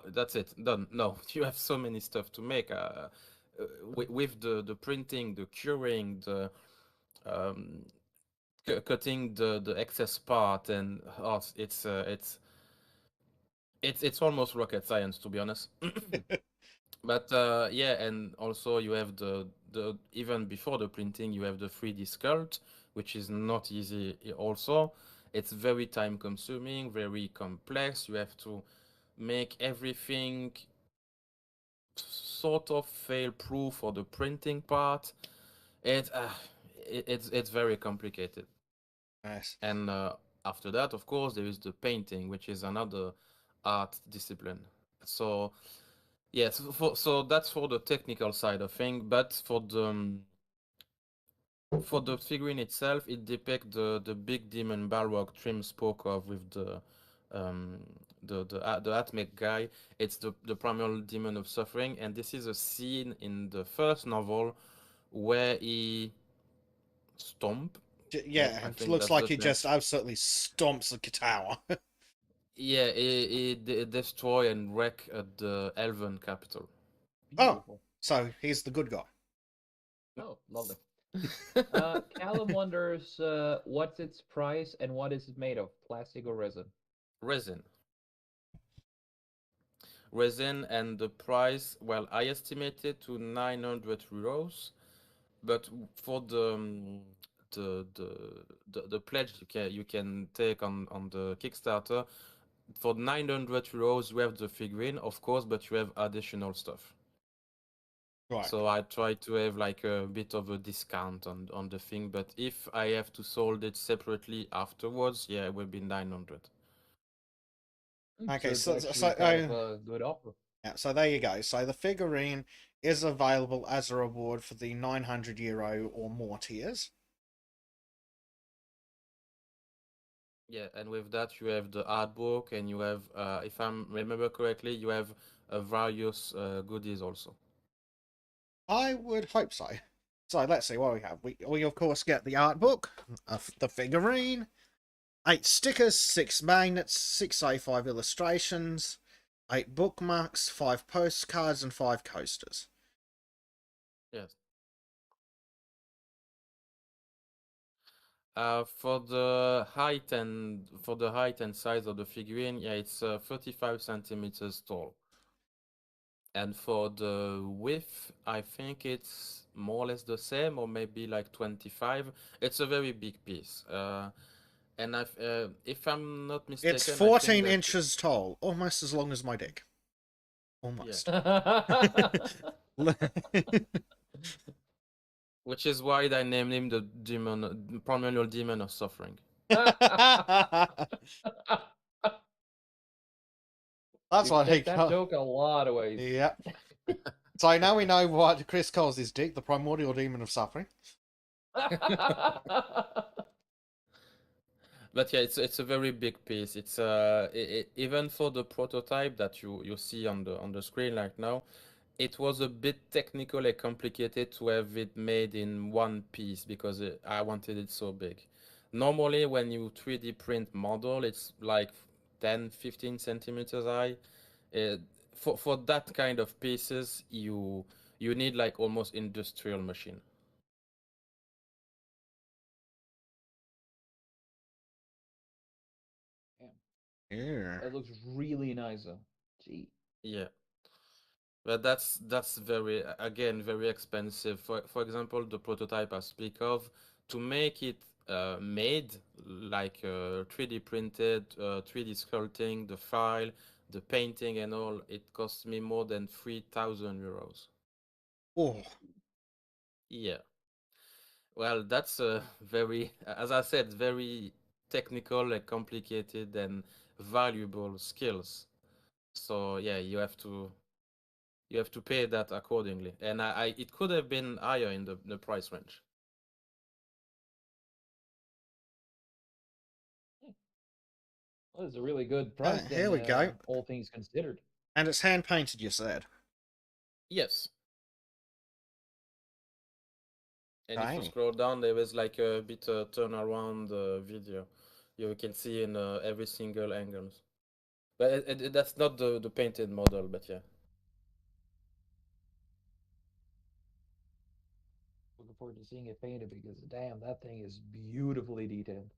that's it, done. No, you have so many stuff to make with the printing, the curing, the um, cutting the excess part, and it's almost rocket science, to be honest. But yeah, and also you have the even before the printing, you have the 3D sculpt, which is not easy also. It's very time consuming, very complex. You have to make everything sort of fail proof for the printing part. It's very complicated. Nice. And after that, of course, there is the painting, which is another art discipline. So yes, so that's for the technical side of things, but for the figurine itself, it depicts the big demon Balrog Trim spoke of with um the Atmec guy. It's the primal demon of suffering, and this is a scene in the first novel where he stomp. Yeah, I it think looks that's like the he name. just absolutely stomps the tower. Yeah, he destroy and wreck the Elven capital. Oh, Beautiful. so he's the good guy. Oh, lovely. Callum wonders what's its price and what is it made of, plastic or resin? Resin. Resin, and the price, well, I estimated to 900 euros, but for the pledge you can take on the Kickstarter, for 900 euros you have the figurine, of course, but you have additional stuff. Right. So I try to have like a bit of a discount on the thing, but if I have to sold it separately afterwards, yeah, it will be 900. Okay, So so it's actually kind of a good offer. yeah, so there you go. So the figurine is available as a reward for the 900 euro or more tiers. Yeah, and with that you have the art book, and you have, if I remember correctly, you have various goodies also. I would hope so. So let's see what we have. We of course get the art book, the figurine, 8 stickers, 6 magnets, 6 A5 illustrations, 8 bookmarks, 5 postcards, and 5 coasters. Yes. For the height and size of the figurine, yeah, it's 35 centimeters tall. And for the width, I think it's more or less the same, or maybe like 25. It's a very big piece. And if I'm not mistaken, It's I think 14 that, inches tall, almost as long as my dick. yeah, Almost. which is why I named him the primordial demon of suffering. That's You can what he take that calls. joke a lot of ways. Yep. So now we know what Chris calls his dick, the primordial demon of suffering. But yeah, it's a very big piece. It's even for the prototype that you see on the screen right now, it was a bit technical and complicated to have it made in one piece because I wanted it so big. Normally, when you 3D print model, it's like 10, 15 centimeters high. Uh, for that kind of pieces, you need like almost industrial machine. Yeah. It looks really nice though. Gee. Yeah. But that's very again very expensive. For example, the prototype I speak of, to make it made like 3D printed, 3D sculpting, the file, the painting and all, it cost me more than 3,000 euros. Oh. Yeah. Well, that's very, as I said, very technical and complicated and valuable skills. So yeah, you have to pay that accordingly. And it could have been higher in the price range. Well, it's a really good price Here then, we go. all things considered. And it's hand painted, you said. Yes. And if you Okay. scroll down, there is like a bit turnaround video. You can see in every single angles. But that's not the painted model, but yeah. Looking forward to seeing it painted because damn, that thing is beautifully detailed.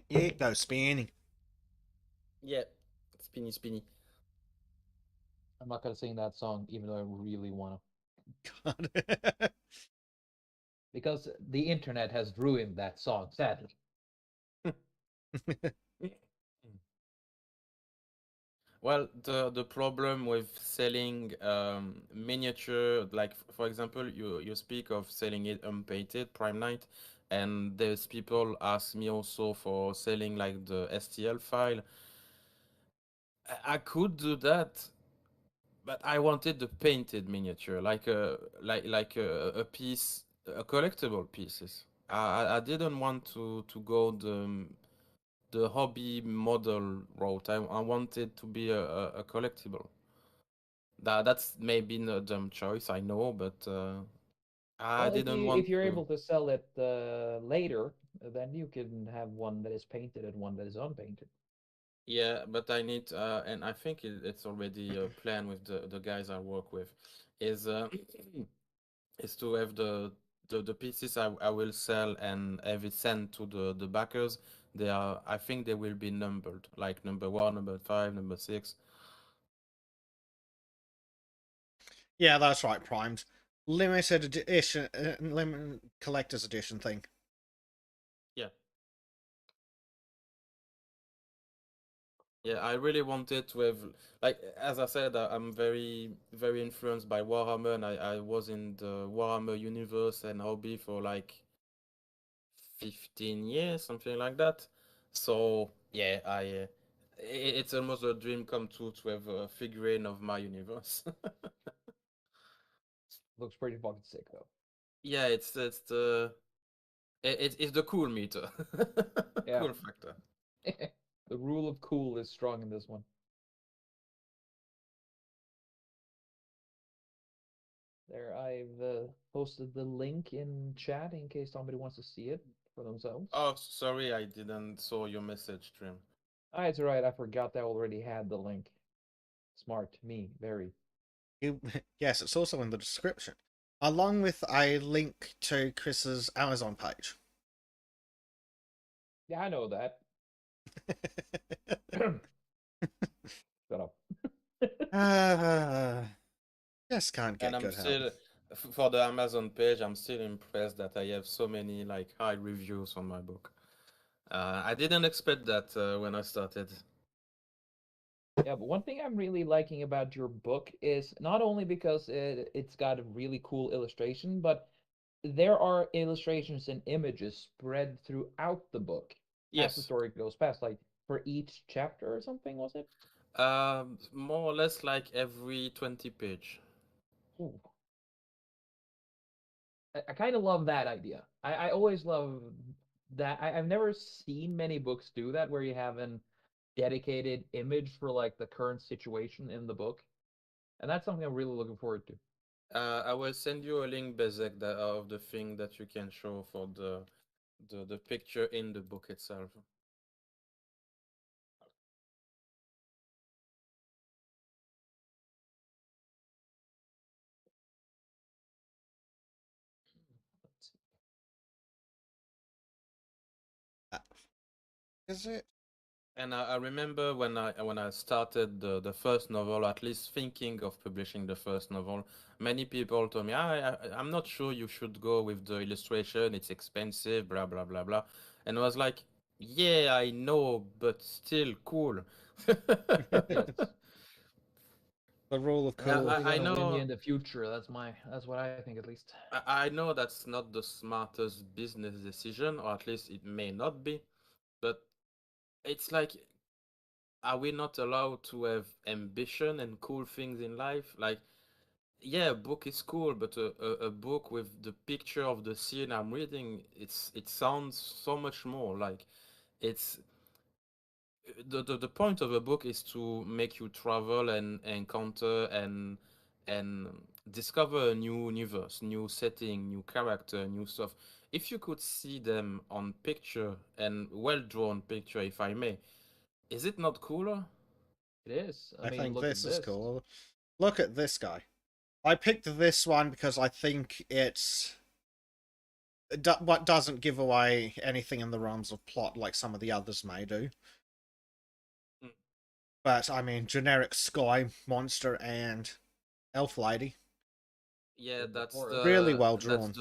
Yeah, it goes spinning. Yeah. Spinny, spinny. I'm not gonna sing that song, even though I really want to, God. because the internet has ruined that song, sadly. Well, the problem with selling miniature, like for example, you speak of selling it unpainted Prime Night, and there's people ask me also for selling like the STL file. I could do that, but I wanted the painted miniature, like a piece, a collectible pieces. I didn't want to go the hobby model route. I wanted to be a collectible. That's maybe a dumb choice, I know, but I Well, if didn't you want if you're to. able to sell it later, then you can have one that is painted and one that is unpainted. Yeah, but I need, and I think it's already a plan with the guys I work with, is is to have the pieces I will sell and have it sent to the backers. They are, I think they will be numbered, like number one, number five, number six. Yeah, that's right, Primed. Limited edition, limited collector's edition thing. Yeah. Yeah, I really wanted to have, like, as I said, I'm very, very influenced by Warhammer, and I was in the Warhammer universe and hobby for like 15 years, something like that. So, yeah, it's almost a dream come true to have a figurine of my universe. Looks pretty fucking sick though. Yeah, it's it's the cool meter, Yeah. cool factor. The rule of cool is strong in this one. There, I've posted the link in chat in case somebody wants to see it for themselves. Oh, sorry, I didn't saw your message, Trim. Ah, it's alright. I forgot I already had the link. Smart, me, very. Yes, it's also in the description, along with a link to Chris's Amazon page. Yeah, I know that. Shut up. uh, just can't And get I'm good help. still, for the Amazon page, I'm still impressed that I have so many like high reviews on my book. I didn't expect that when I started. Yeah, but one thing I'm really liking about your book is not only because it's got a really cool illustration, but there are illustrations and images spread throughout the book as the Yes. story goes past, like for each chapter or something, was it? More or less like every 20 page. Ooh. I kind of love that idea. I always love that. I've never seen many books do that where you have an dedicated image for like the current situation in the book. And that's something I'm really looking forward to. I will send you a link, Bezek, of the thing that you can show for the picture in the book itself. Uh, Is it? And I remember when I started the first novel, at least thinking of publishing the first novel, many people told me, I'm not sure you should go with the illustration, it's expensive, blah blah blah blah. And I was like, yeah, I know, but still cool. Yes. The rule of It's cool. only I gonna win you know in the future. That's what I think at least. I know that's not the smartest business decision, or at least it may not be, but it's like, are we not allowed to have ambition and cool things in life? Like, yeah, a book is cool, but a book with the picture of the scene I'm reading, it sounds so much more like it's the point of a book is to make you travel and encounter and discover a new universe, new setting, new character, new stuff. If you could see them on picture and well drawn picture, if I may, is it not cooler? It is. I I mean, think look at this is this. cool. Look at this guy. I picked this one because I think it's what doesn't give away anything in the realms of plot like some of the others may do. Mm. But I mean, generic sky monster and elf lady, Yeah, In the really forest. well drawn.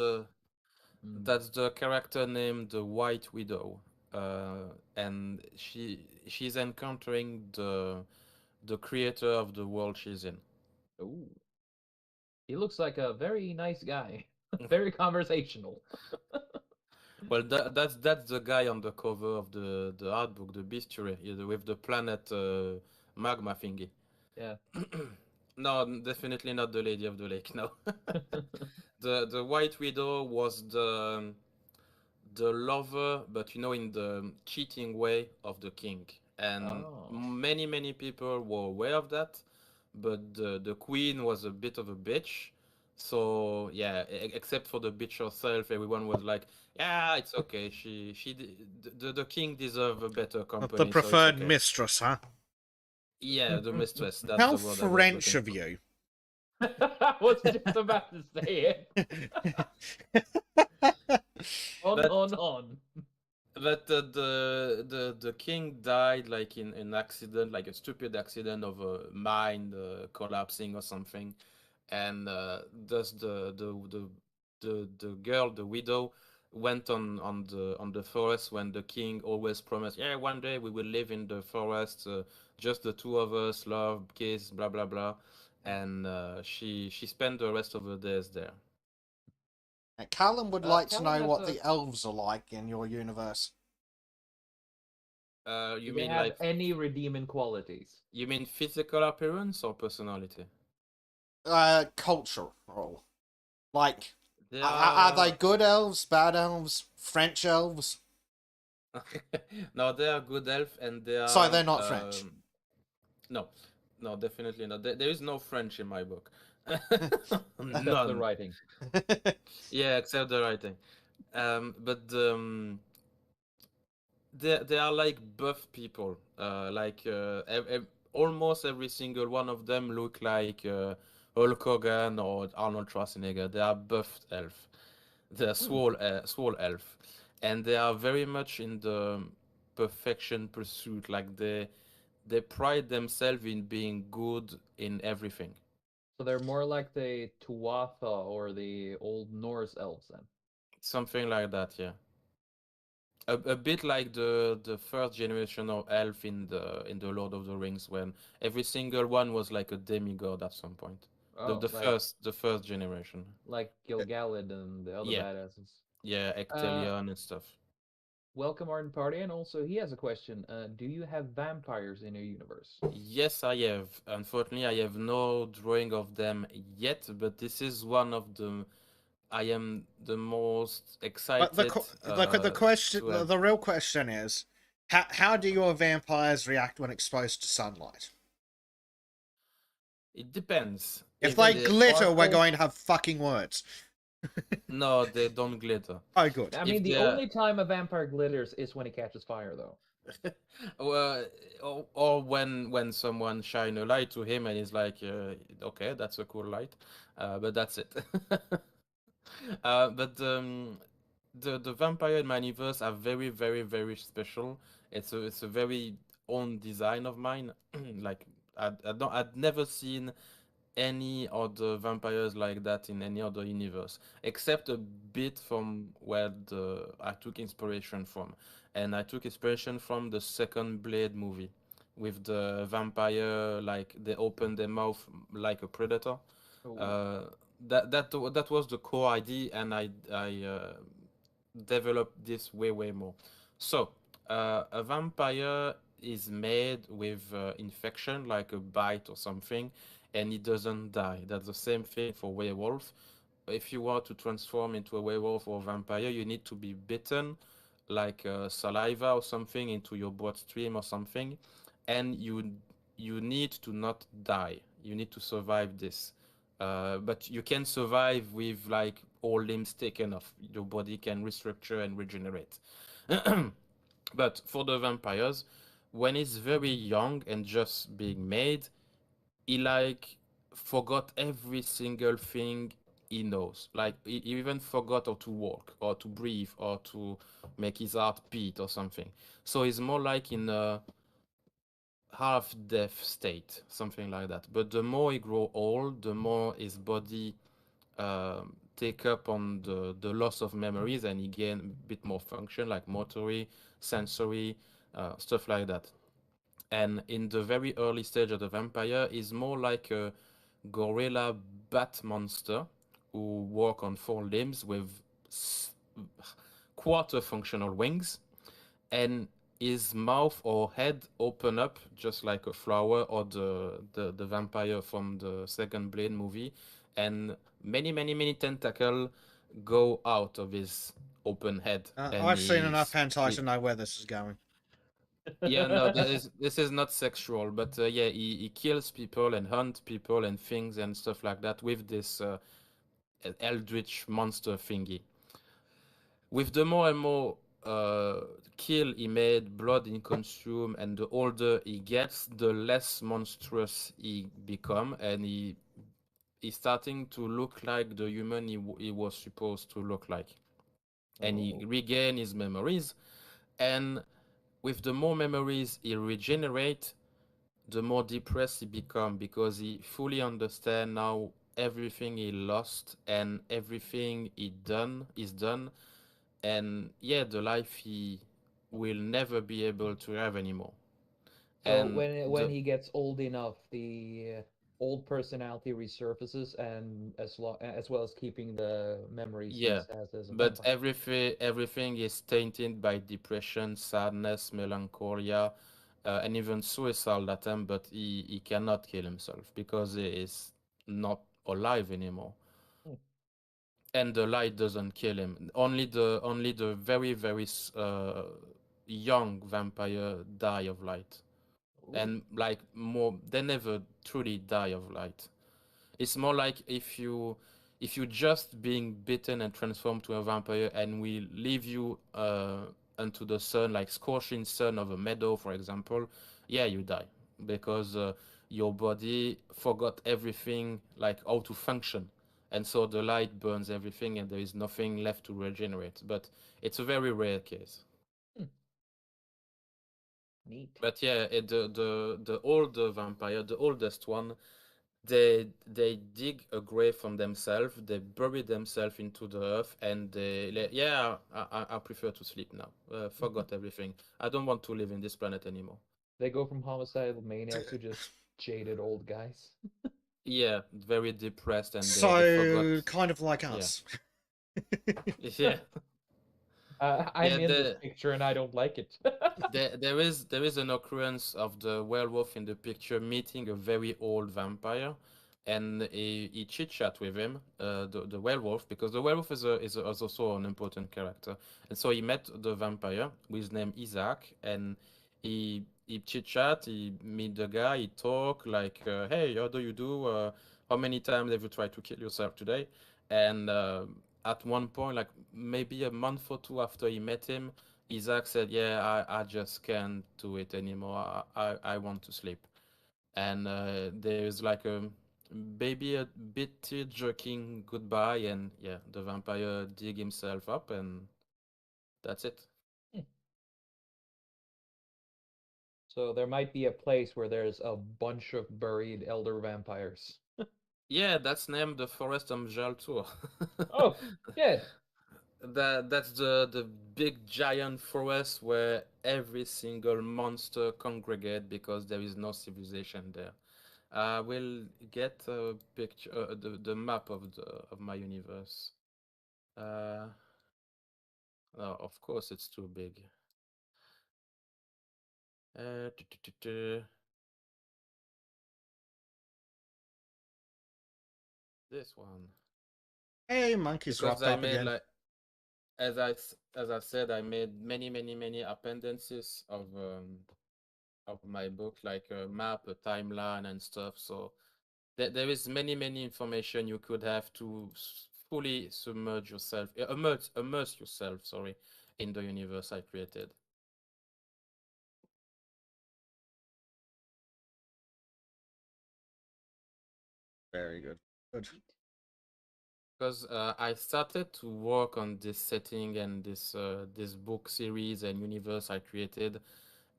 Mm. that's the character named the White Widow, and she's encountering the creator of the world she's in. Ooh. He looks like a very nice guy. Very conversational. Well, that's the guy on the cover of the art book, the bestiary, with the planet magma thingy. Yeah. No, definitely not the Lady of the Lake. No, the White Widow was the lover, but in the cheating way of the king. And Oh. many people were aware of that, but the queen was a bit of a bitch. So yeah, except for the bitch herself, everyone was like, "Yeah, it's okay. The king deserve a better The company, so it's preferred okay." mistress, huh? Yeah, the mistress. That's How the word I was French looking of for. you. I was just about to say it. On, But on, on. the king died like in an accident, like a stupid accident of a mine collapsing or something, and thus the girl, the widow, went on the forest when the king always promised, yeah, one day we will live in the forest, just the two of us, love, kiss, blah blah blah, and she spent the rest of her days there. Callum would like to Callum know has what a. the elves are like in your universe. You Do they mean have like any redeeming qualities? you mean physical appearance or personality? Cultural. Like, They are they are good elves, bad elves, French elves? no, they are good elf, and they So are they're not French. no, no, definitely not. There is no French in my book, Except the none. writing. Yeah, except the writing. But they are like buff people. Like almost every single one of them look like Hulk Hogan or Arnold Schwarzenegger. They are buffed elf. They're Hmm. swole elf, and they are very much in the perfection pursuit. Like they pride themselves in being good in everything. So they're more like the Tuatha or the Old Norse elves then. Something like that, yeah. A bit like the first generation of elf in the Lord of the Rings, when every single one was like a demigod at some point. Oh, The first generation. like Gilgalad and the other Yeah, badasses. yeah, Uh, Ectelion and stuff. Welcome Martin Party, and also he has a question. Do you have vampires in your universe? Yes, I have. Unfortunately, I have no drawing of them yet, but this is one of the I am the most But excited the question, to have. the real question is, how do your vampires react when exposed to sunlight? It depends. If If they They the glitter, we're sparkle. going to have fucking words. No, they don't glitter. Oh, good. I mean, If the they're only time a vampire glitters is when he catches fire, though. well, or when someone shine a light to him and he's like, okay, that's a cool light, but that's it. But the vampire in my universe are very very very special. It's a very own design of mine. Like I'd never seen any other vampires like that in any other universe, except a bit from where the I took inspiration from, and I took inspiration from the second Blade movie, with the vampire like they open their mouth like a predator. Oh, Uh, that was the core idea, and I developed this way more. So a vampire is made with infection, like a bite or something, and it doesn't die. That's the same thing for werewolf. If you want to transform into a werewolf or vampire, you need to be bitten, like saliva or something, into your bloodstream or something, and you need to not die. You need to survive this. But you can survive with like all limbs taken off. Your body can restructure and regenerate. But for the vampires, when it's very young and just being made, he like forgot every single thing he knows. Like he even forgot how to walk or to breathe or to make his heart beat or something. So he's more like in a half death state, something like that. But the more he grow old, the more his body take up on the loss of memories, and he gain a bit more function like motory, sensory, stuff like that. And in the very early stage of the vampire is more like a gorilla bat monster who walk on four limbs with quarter functional wings, and his mouth or head open up just like a flower, or the vampire from the second Blade movie, and many tentacle go out of his open head, and I've seen enough hentai to know where this is going. yeah, no, this is not sexual, but yeah, he kills people and hunts people and things and stuff like that with this eldritch monster thingy. With the more and more kill he made, blood he consume, and the older he gets, the less monstrous he become, and he's starting to look like the human he was supposed to look like, and he oh. regain his memories, and with the more memories he regenerate, the more depressed he become, because he fully understand now everything he lost and everything he done is done, and yeah, the life he will never be able to have anymore. So And when the he gets old enough, the old personality resurfaces, and as well as keeping the memories he yeah, has as a but vampire. everything is tainted by depression, sadness, melancholia, and even suicidal attempt. But he cannot kill himself because he is not alive anymore, Hmm. and the light doesn't kill him. Only the very young vampire die of light, Ooh. and like more they never truly die of light. It's more like if you just being bitten and transformed to a vampire, and we leave you into the sun, like scorching sun of a meadow, for example. Yeah, you die because your body forgot everything, like how to function, and so the light burns everything, and there is nothing left to regenerate. But it's a very rare case. Hmm. Neat. But yeah, the older vampire, the oldest one, they dig a grave from themselves, they bury themselves into the earth, and yeah, I prefer to sleep now. Forgot everything. I don't want to live in this planet anymore. They go from homicidal maniacs to just jaded old guys. Yeah, very depressed, and they So, forgot. kind of like Yeah, us. yeah, I'm yeah. in this picture and I don't like it. There is an occurrence of the werewolf in the picture meeting a very old vampire, and he chit chat with him, the werewolf, because the werewolf is also an important character, and so he met the vampire with name Isaac, and he chit chat, he meet the guy, he talk like, hey, how do you do? How many times have you tried to kill yourself today? And at one point, like maybe a month or two after he met him, Isaac said, "Yeah, I just can't do it anymore. I want to sleep." And there's like a maybe a bit tear-jerking goodbye, and yeah, the vampire dig himself up, and that's it. So there might be a place where there's a bunch of buried elder vampires. Yeah, that's named the Forest of Jaltur. Oh, shit. That's the big giant forest where every single monster congregate because there is no civilization there. I will get a picture, the map of my universe. Uh, oh, of course it's too big. Tu- tu- tu- tu. This one, Hey, monkey's because dropped I up made again. like as I said, I made many appendices of my book, like a map, a timeline, and stuff. So there is many information you could have to fully submerge yourself, immerse yourself, sorry, in the universe I created. Very good. Good. Because I started to work on this setting and this book series and universe I created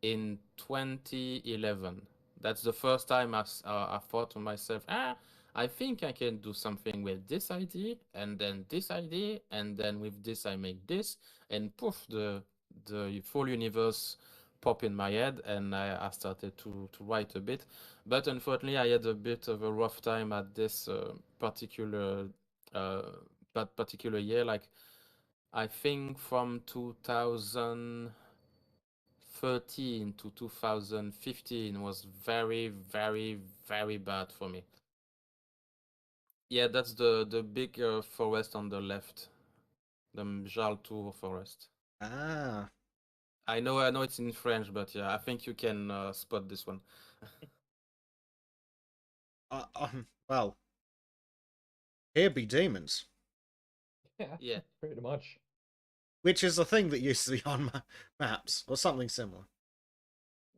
in 2011. That's the first time I thought to myself, I think I can do something with this idea, and then this idea, and then with this I make this, and poof, the full universe pop in my head, and I started to write a bit. But unfortunately, I had a bit of a rough time at this uh, that particular year. Like I think from 2013 to 2015 was very bad for me. Yeah, that's the big forest on the left, the Mjaltour forest. Ah. I know it's in French, but yeah, I think you can spot this one. Well, here be demons, Yeah, Yeah. pretty much. which is a thing that used to be on maps, or something similar.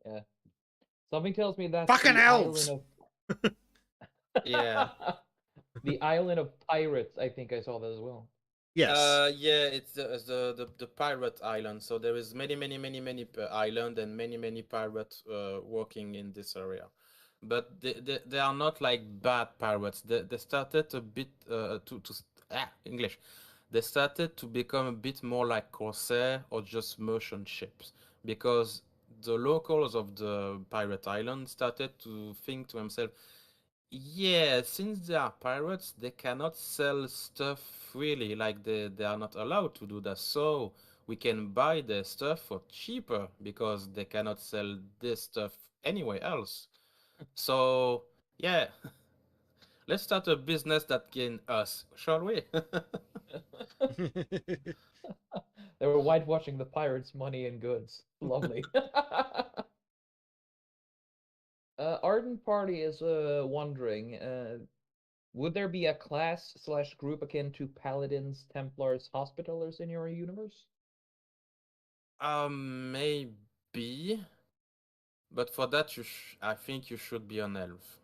Yeah. Something tells me that's Fucking the island elves! of Yeah. the island of pirates. I think I saw that as well. Yes. Yeah, it's the pirate island. So there is many island and many pirates working in this area. But they are not like bad pirates. They started a bit English. They started to become a bit more like corsair or just merchant ships because the locals of the pirate island started to think to themselves, yeah, since they are pirates, they cannot sell stuff freely, like they are not allowed to do that. So we can buy their stuff for cheaper because they cannot sell this stuff anywhere else. So yeah, let's start a business that can us, shall we? They were whitewashing the pirates' money and goods. Lovely. Ardent Party is wondering, would there be a class slash group akin to Paladins, Templars, Hospitallers in your universe? Maybe, but for that I think you should be an elf.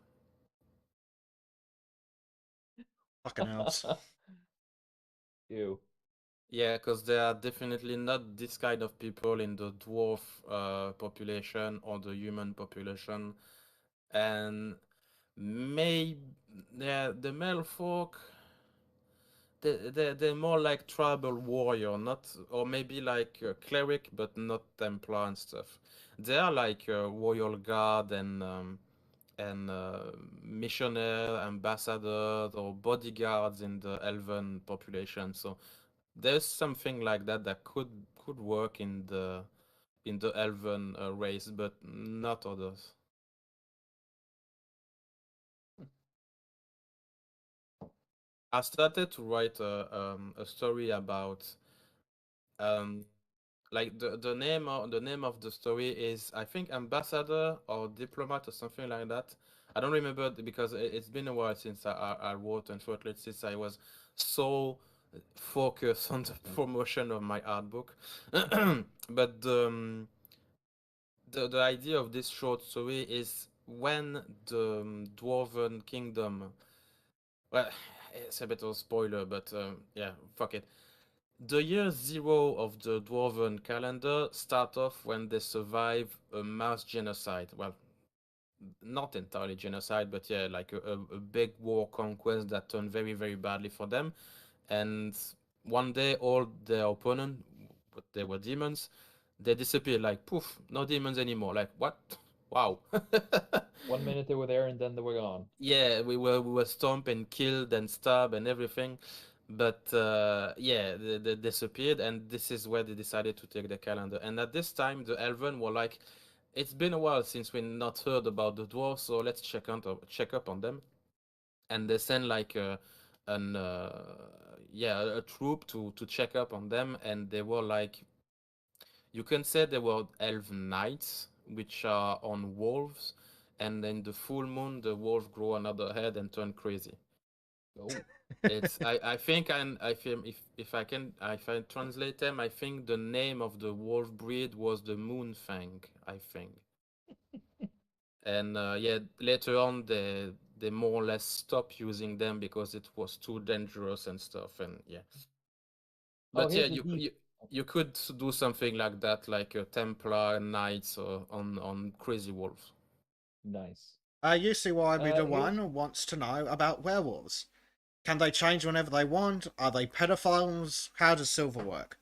Fucking elves. Ew. Yeah, because there are definitely not this kind of people in the dwarf population or the human population, and maybe yeah, the male folk, they're more like tribal warrior, not or maybe like cleric, but not Templar and stuff. They are like royal guard and and missionaire, ambassadors, or bodyguards in the elven population. So there's something like that that could work in the elven race, but not others. I started to write a story about um, like the name of the story is I think ambassador or diplomat or something like that. I don't remember because it's been a while since I wrote and short since I was so focused on the promotion of my art book. But the idea of this short story is when the dwarven kingdom, well, it's a bit of a spoiler, but yeah, fuck it. The year zero of the Dwarven calendar start off when they survive a mass genocide. Well, not entirely genocide, but yeah, like a big war conquest that turned very, very badly for them. And one day, all their opponent, but they were demons, they disappear. Like poof, no demons anymore. Like what? Wow. 1 minute they were there and then they were gone. Yeah, we were stomped and killed and stabbed and everything, but yeah, they disappeared, and this is where they decided to take the calendar. And at this time, the Elven were like, "It's been a while since we not heard about the dwarves, so let's check up on them." And they send like an yeah, a troop to check up on them, and they were like, you can say they were elf knights, which are on wolves, and then the full moon, the wolf grow another head and turn crazy. Oh, It's I think I feel if I can if I translate them, I think the name of the wolf breed was the Moonfang, I think. And yeah, later on they more or less stopped using them because it was too dangerous and stuff. And yeah, oh, but yeah, here's a deep. you could do something like that, like a Templar Knights on Crazy Wolves. Nice. You see why be the Here's one wants to know about werewolves. Can they change whenever they want? Are they pedophiles? How does silver work?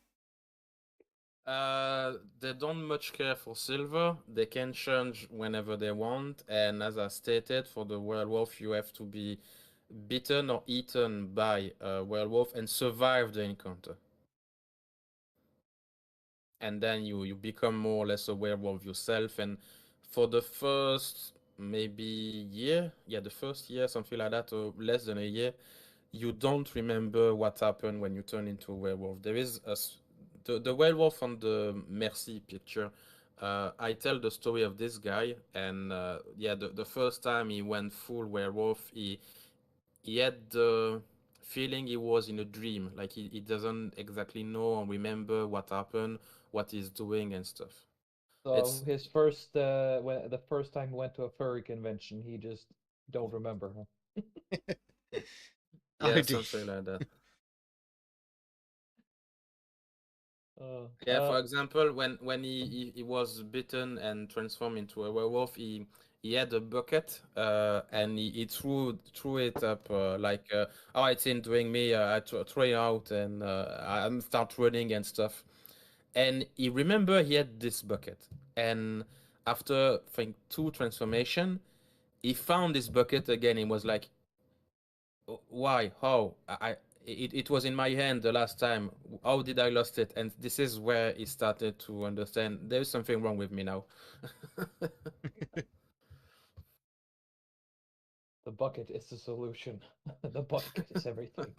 They don't much care for silver. They can change whenever they want, and as I stated, for the werewolf, you have to be bitten or eaten by a werewolf and survive the encounter. And then you become more or less a werewolf yourself. And for the first maybe year, yeah, the first year, something like that, or less than a year, you don't remember what happened when you turn into a werewolf. There is the werewolf on the Merci picture. I tell the story of this guy, and yeah, the first time he went full werewolf, he had the feeling he was in a dream, like he doesn't exactly know or remember what happened, what he's doing and stuff. so It's his first when the first time he went to a furry convention, he just don't remember, huh? yeah, Oh dear. something like that. Uh, Yeah, uh, for example, when he was bitten and transformed into a werewolf, he had a bucket and he threw it up like oh, it's in doing me, throw it out, and I start running and stuff. And he remember he had this bucket, and after I think two transformation, he found this bucket again. He was like, why, how it was in my hand the last time, how did I lost it? And this is where he started to understand there's something wrong with me now. the bucket is the solution. The bucket is everything.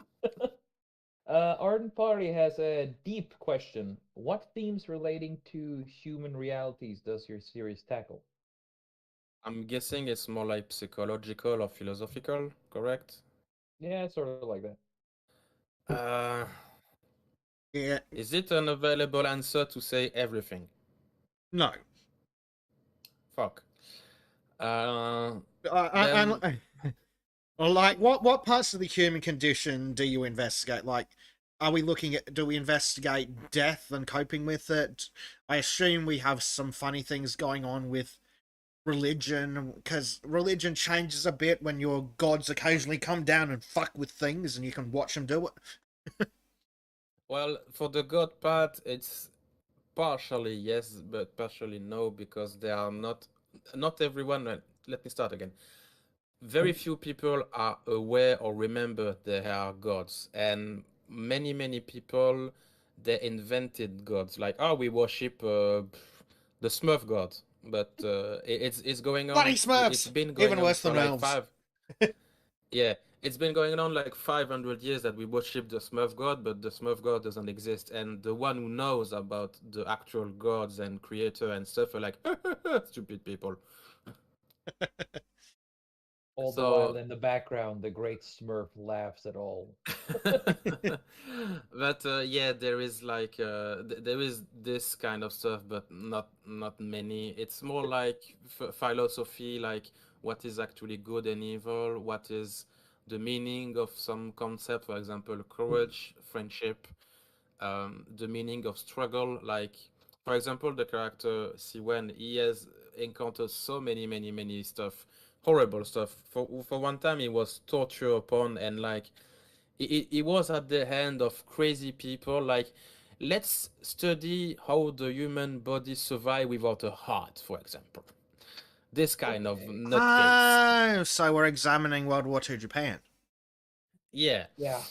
Ardent Party has a deep question. What themes relating to human realities does your series tackle? I'm guessing it's more like psychological or philosophical, correct? Yeah, sort of like that. uh Yeah. is it an available answer to say everything? No. Fuck. uh And then or like, what parts of the human condition do you investigate? Like, are we looking at? Do we investigate death and coping with it? I assume we have some funny things going on with religion, because religion changes a bit when your gods occasionally come down and fuck with things, and you can watch them do it. well, for the god part, it's partially yes, but partially no, because they are not everyone. let me start again. Very few people are aware or remember they are gods, and many people they invented gods. Like, oh, we worship the Smurf god, but it's going Bloody on. It's Smurfs! been Even going on worse for than like Royaumes. five. Yeah, it's been going on like 500 years that we worship the Smurf god, but the Smurf god doesn't exist. And the one who knows about the actual gods and creator and stuff are like, stupid people. All the while So, in the background, the great Smurf laughs at all. but yeah, there is like there is this kind of stuff, but not many. It's more like philosophy, like what is actually good and evil, what is the meaning of some concept, for example, courage, friendship, the meaning of struggle. Like, for example, the character Siwen, he has encountered so many stuff, horrible stuff. For one time, he was tortured upon, and like he was at the hand of crazy people. Like, let's study how the human body survive without a heart, for example. This kind of Okay. nutcase. Oh, so we're examining World War II Japan. Yeah. Yeah.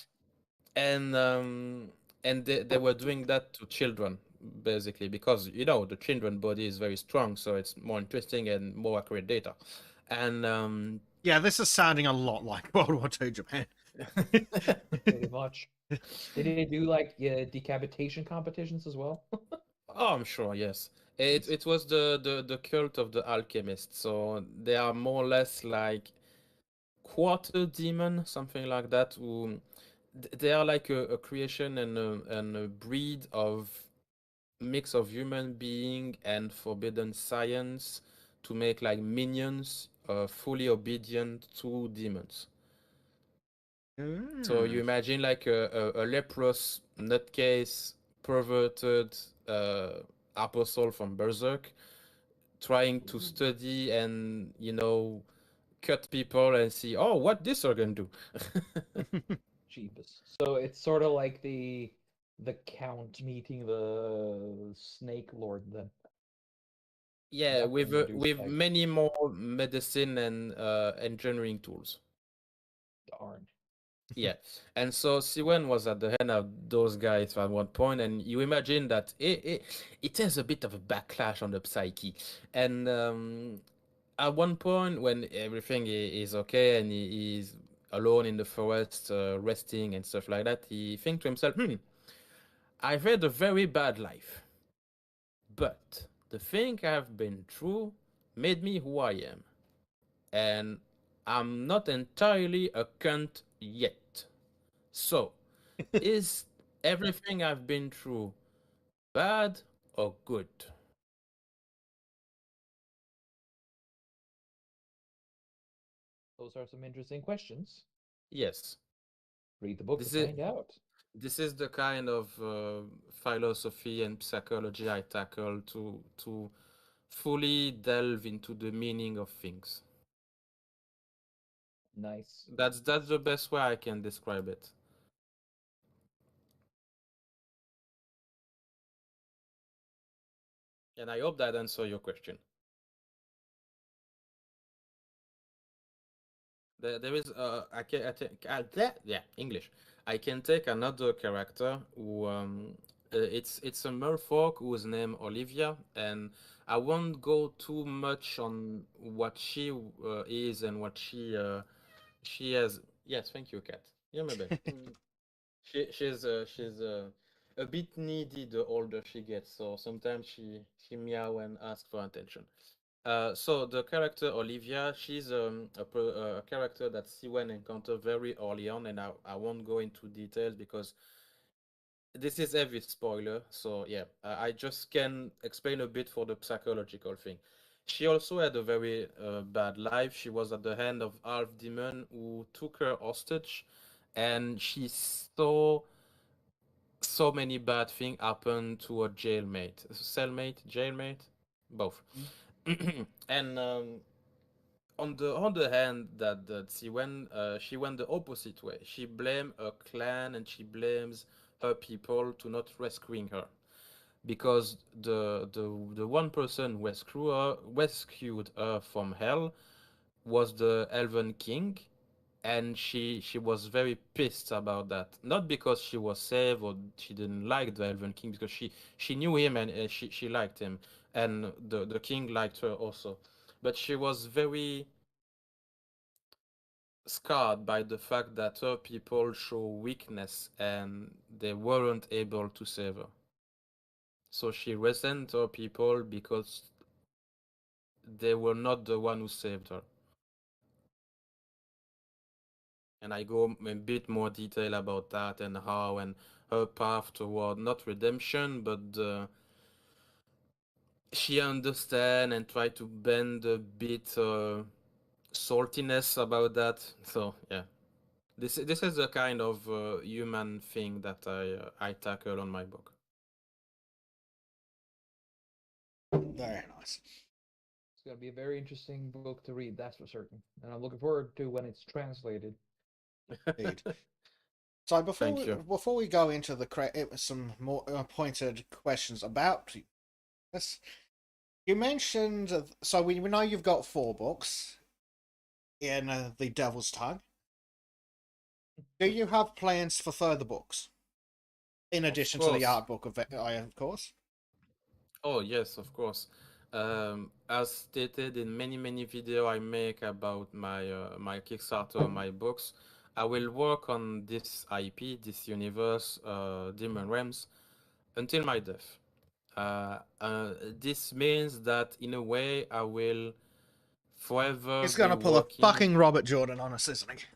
and they were doing that to children basically because the children body is very strong, so it's more interesting and more accurate data. And Yeah, this is sounding a lot like World War II Japan. Pretty much. Did they do like decapitation competitions as well? oh, I'm sure, yes. it, Nice. it was the cult of the alchemist, so they are more or less like quarter demon, something like that, who they are like a creation and a breed of mix of human being and forbidden science to make like minions fully obedient to demons. So you Mm. imagine like a leprous nutcase perverted apostle from Berserk trying to study and cut people and see, oh, what this organ do. Jeebus. So it's sort of like the Count meeting the Snake Lord then. Yeah, That with kind of with douchebag. many more medicine and engineering tools. Darn. Yeah, and so Siwen was at the hand of those guys at one point, and you imagine that it has a bit of a backlash on the psyche. And at one point, when everything is okay and he's alone in the forest, resting and stuff like that, he thinks to himself, I've had a very bad life, but the thing I've been through made me who I am, and I'm not entirely a cunt yet. So, is everything I've been through bad or good? Those are some interesting questions. Yes. Read the book to This is find out. this is the kind of philosophy and psychology I tackle to fully delve into the meaning of things. Nice. That's the best way I can describe it. And I hope that answers your question. There is I think yeah, English. I can take another character who it's a merfolk whose name Olivia, and I won't go too much on what she is and what she has. Yes, thank you, Kat. You're my best. She's a bit needy the older she gets, so sometimes she meow and asks for attention. So the character Olivia, she's a character that Siwen encountered very early on, and I won't go into details because this is heavy spoiler. So yeah, I just can explain a bit for the psychological thing. She also had a very bad life. She was at the hand of half demon who took her hostage, and she saw so many bad things happen to a jailmate, cellmate, jailmate, both. And on the other hand, that she went the opposite way. She blamed her clan and she blames her people to not rescuing her because the one person who rescued her from hell was the Elven King, and she was very pissed about that. Not because she was saved or she didn't like the Elven King, because she knew him and she liked him, and the king liked her also. But she was very scarred by the fact that her people show weakness and they weren't able to save her. So she resent her people because they were not the one who saved her. And I go a bit more detail about that and how and her path toward not redemption, but she understand and try to bend a bit saltiness about that. So yeah, this is the kind of human thing that I tackle on my book. Very nice. It's gonna be a very interesting book to read, that's for certain. And I'm looking forward to when it's translated. Indeed. So Thank you. before we go into some more pointed questions about this, you mentioned so we know you've got 4 books in the Devil's Tongue. Do you have plans for further books in Of addition to the course. art book of course? Oh yes, of course. As stated in many video I make about my Kickstarter, my books, I will work on this IP, this universe, Demon Realms, until my death. This means that in a way I will forever He's be gonna pull a working. fucking Robert Jordan on us, isn't he?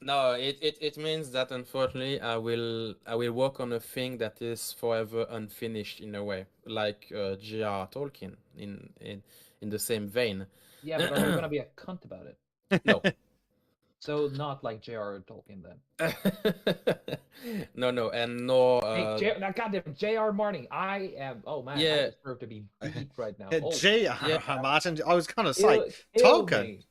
No, it means that unfortunately I will work on a thing that is forever unfinished in a way, like J.R. Tolkien in the same vein. Yeah, but are you gonna be a cunt about it? No. So not like J.R. Tolkien then. No, and nor Hey, now goddamn J.R. Martin, I am. Oh man, I yeah, deserve to be beat right now. Oh, Gee, yeah, Martin, I was gonna say kill Tolkien. me,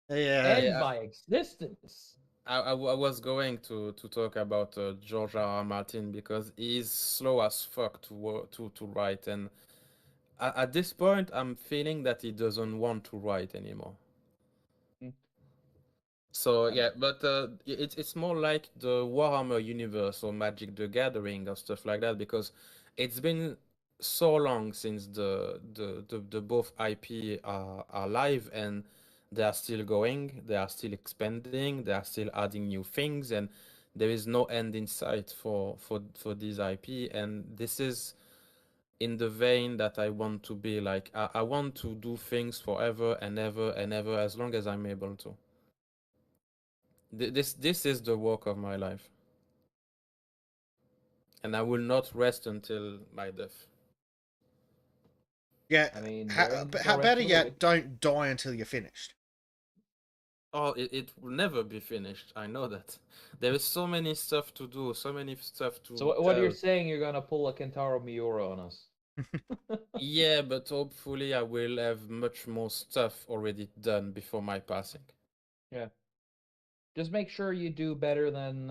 Yeah, end yeah. my existence. I was going to talk about George R. R. Martin because he's slow as fuck to write, and at this point I'm feeling that he doesn't want to write anymore. Mm. So yeah, but it's more like the Warhammer universe or Magic the Gathering or stuff like that, because it's been so long since the both IP are live, and they are still going, they are still expanding, they are still adding new things, and there is no end in sight for this IP. And this is in the vein that I want to be. Like I want to do things forever and ever and ever, as long as I'm able to. This is the work of my life, and I will not rest until my death. yeah. I mean, there ain't no rest Better for the wicked. yet, don't die until you're finished. Oh, it will never be finished. I know that. There is so many stuff to do, so many stuff to So what you're tell. saying, you're gonna pull a Kentaro Miura on us? Yeah, but hopefully I will have much more stuff already done before my passing. Yeah. Just make sure you do better than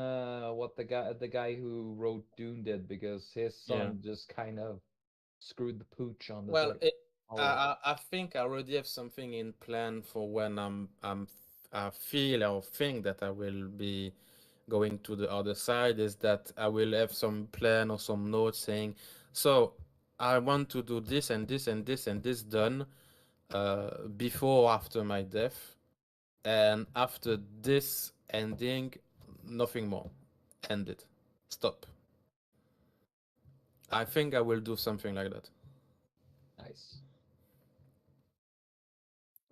what the guy who wrote Dune did, because his Yeah. son just kind of screwed the pooch on the Well, third. All of it. I think I already have something in plan for when I feel or think that I will be going to the other side, is that I will have some plan or some notes saying, so I want to do this and this and this and this done before or after my death, and after this ending, nothing more. End it. Stop. I think I will do something like that. Nice.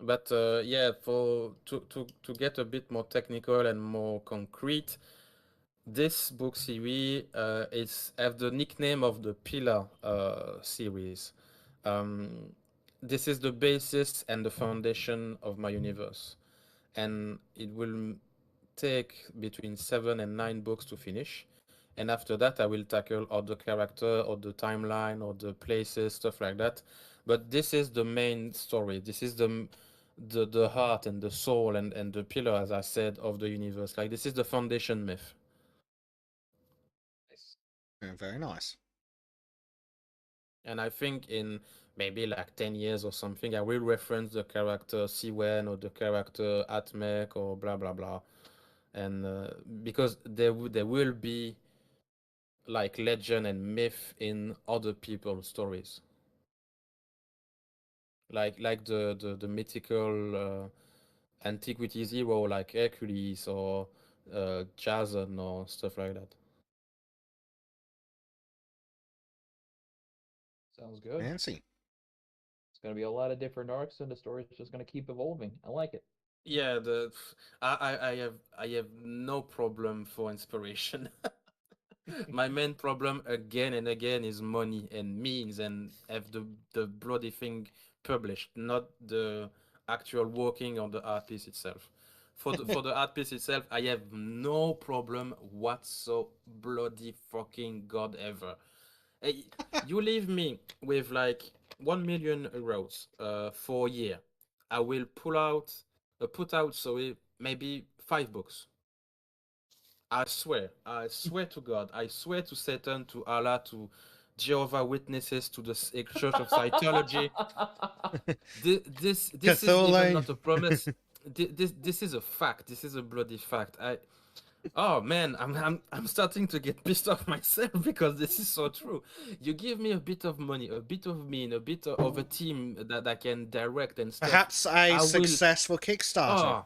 But yeah, for to get a bit more technical and more concrete, this book series is have the nickname of the Pillar series. Um, this is the basis and the foundation of my universe, and it will take between 7 and 9 books to finish. And after that, I will tackle other character or the timeline or the places, stuff like that. But this is the main story. This is the heart and the soul and the pillar, as I said, of the universe. Like this is the foundation myth. Nice. Yeah, very nice. And I think in maybe like 10 years or something, I will reference the character Siwen or the character Atmek or blah blah blah. And because there will be like legend and myth in other people's stories, like the mythical antiquities hero like Hercules or Jason or stuff like that. Sounds good. Fancy. It's gonna be a lot of different arcs, and the story's just gonna keep evolving. I like it. Yeah, I have no problem for inspiration. My main problem again and again is money and means and have the bloody thing published, not the actual working on the art piece itself. For the art piece itself, I have no problem whatso bloody fucking god ever. Hey, you leave me with like 1 million euros for a year. I will put out sorry maybe 5 books. I swear to God, I swear to Satan, to Allah, to Jehovah Witnesses, to the Church of Scientology. This is even Cthulhu. not a promise. This is a fact. This is a bloody fact. Oh man, I'm starting to get pissed off myself because this is so true. You give me a bit of money, a bit of mean, a bit of a team that I can direct and stuff. Perhaps a I will. successful Kickstarter. Oh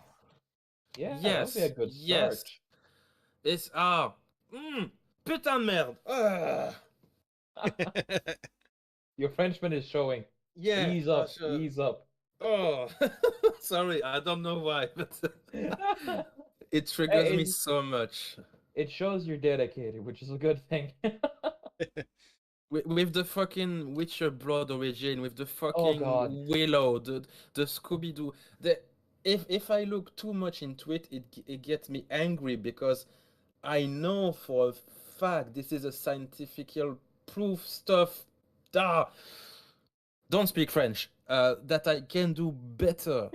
Yeah, that would be a yes, good start. yes. It's putain de merde. Your Frenchman is showing. Yeah. Ease up, ease up. Oh, sorry. I don't know why, but it triggers me it, so much. it shows you're dedicated, which is a good thing. With the fucking Witcher Blood origin, with the Oh God. fucking Willow, the Scooby Doo. The if I look too much into it, it gets me angry because I know for a fact this is a scientifical proof stuff. Ah, don't speak French. That I can do better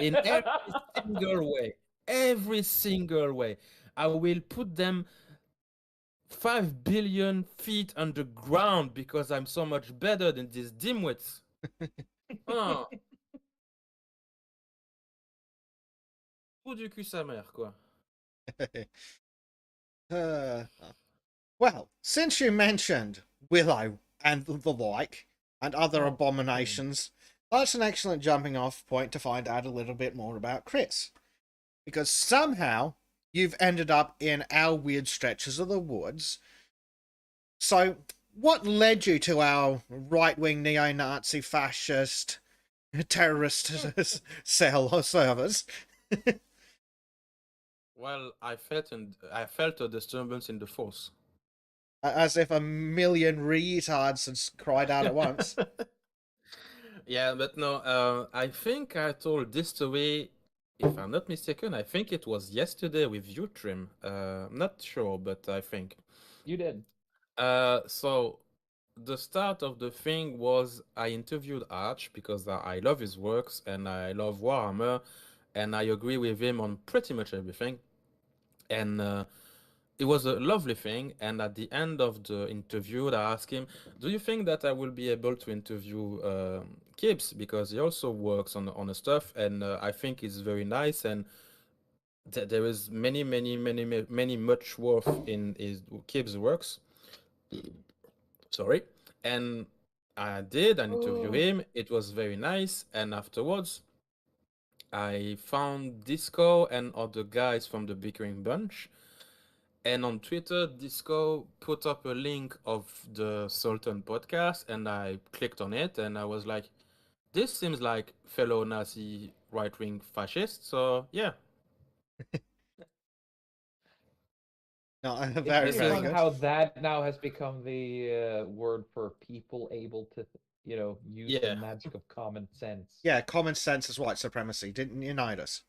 in every single way. Every single way. I will put them 5 billion feet underground because I'm so much better than these dimwits. Ah, trou du cul sa mère, quoi. Uh, well, since you mentioned Willow and the like, and other Oh, abominations, that's an excellent jumping off point to find out a little bit more about Chris. Because somehow you've ended up in our weird stretches of the woods. So, what led you to our right wing neo Nazi fascist terrorist cell or servers? Well, I felt a disturbance in the force. As if a million retards had cried out at once. Yeah, but no, I think I told this story, if I'm not mistaken, I think it was yesterday with you, Trim. I'm not sure, but I think. you did. So the start of the thing was I interviewed Arch because I love his works and I love Warhammer and I agree with him on pretty much everything. And it was a lovely thing. And at the end of the interview, I asked him, "Do you think that I will be able to interview Gibbs because he also works on the stuff and I think it's very nice and there is many much worth in his Gibbs works." Sorry. And I did an interview him. It was very nice. And afterwards, I found Disco and other guys from the Bickering Bunch. And on Twitter, Disco put up a link of the Sultan podcast, and I clicked on it, and I was like, "This seems like fellow Nazi right-wing fascist." So yeah, No, It's very, pretty very fun interesting. good. how that now has become the word for people able to, use the Yeah. magic of common sense. Yeah, common sense is white supremacy. Didn't unite us.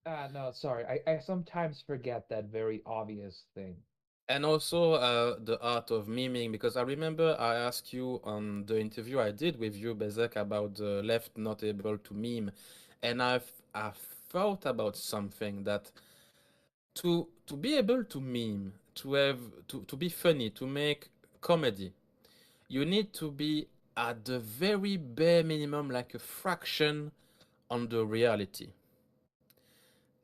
Ah, no, sorry. I sometimes forget that very obvious thing. And also the art of memeing, because I remember I asked you on the interview I did with you, Bezek, about the left not able to meme, and I thought about something that to be able to meme, to have to be funny, to make comedy, you need to be at the very bare minimum, like a fraction on the reality.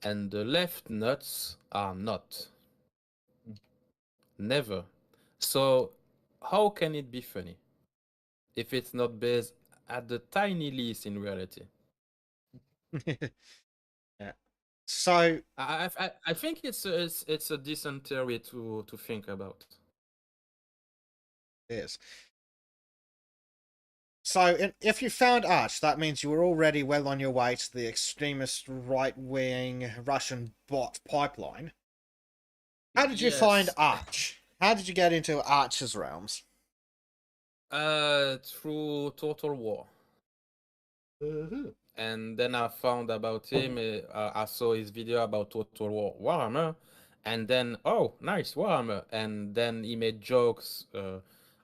And the left nuts are not. Never. So, how can it be funny if it's not based at the tiny least in reality? Yeah. So I think it's a decent theory to think about. yes. So if you found Arch, that means you were already well on your way to the extremist right-wing Russian bot pipeline. How did you find Yes. Arch? How did you get into Arch's realms? Through Total War. Uh-huh. And then I found about him. I saw his video about Total War Warhammer, and then oh, nice Warhammer. And then he made jokes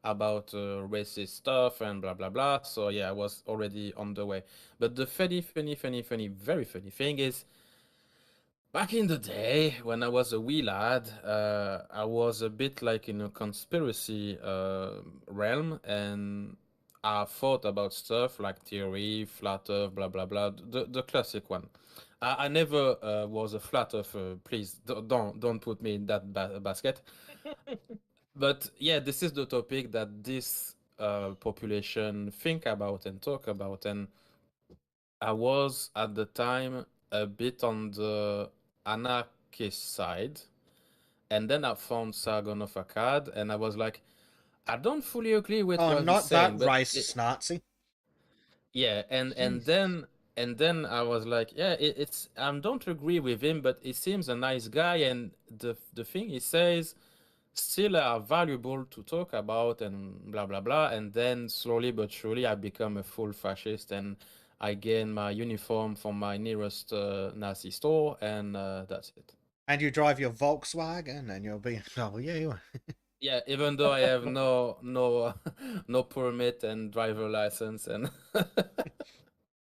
about racist stuff and blah blah blah. So yeah, I was already on the way. But the very funny thing is, back in the day when I was a wee lad, I was a bit like in a conspiracy realm, and I thought about stuff like theory, flat Earth, blah blah blah, the classic one. I never was a flat earther. Please don't put me in that basket. But yeah, this is the topic that this population think about and talk about, and I was at the time a bit on the anarchist side, and then I found Sargon of Akkad, and I was like, I don't fully agree with Oh, what he's not that saying, but racist Nazi. yeah, and then I was like, yeah, it's I don't agree with him, but he seems a nice guy, and the thing he says still are valuable to talk about and blah blah blah. And then slowly but surely I become a full fascist, and I gain my uniform from my nearest Nazi store, and that's it. And you drive your Volkswagen, and you'll be oh yeah. You are. Yeah, even though I have no no permit and driver license, and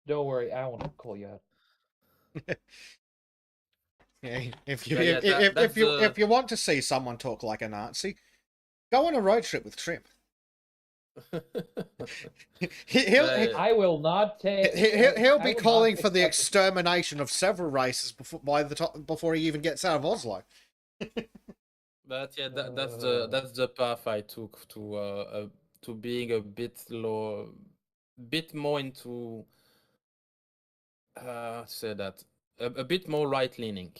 Don't worry, I won't call you out. Yeah, but yeah, that's the if you want to see someone talk like a Nazi, go on a road trip with Trip. He'll but I will not take. he'll I be will calling not for the accept it. extermination of several races before he even gets out of Oslo. But yeah, Uh, that's the path I took to being a bit low, bit more into say that a bit more right leaning,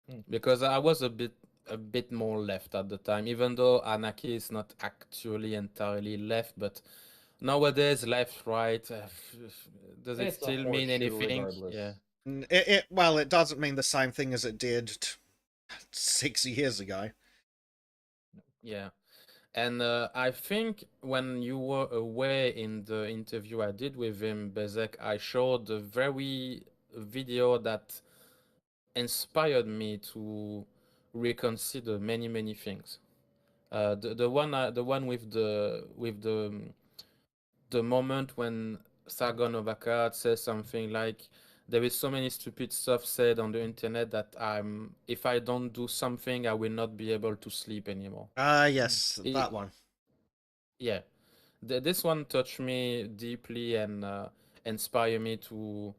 hmm. because I was a bit more left at the time, even though anarchy is not actually entirely left, but nowadays left right does it It's a still mean horseshoe anything? Yeah. regardless. Well, it doesn't mean the same thing as it did 6 years ago. Yeah. And I think when you were away in the interview I did with him, Bezek, I showed a very video that inspired me to reconsider many things. The one with the moment when Sargon of Akkad says something like, "There is so many stupid stuff said on the internet that if I don't do something, I will not be able to sleep anymore." Ah, Hmm. yes, that It, one. yeah, this one touched me deeply and inspired me to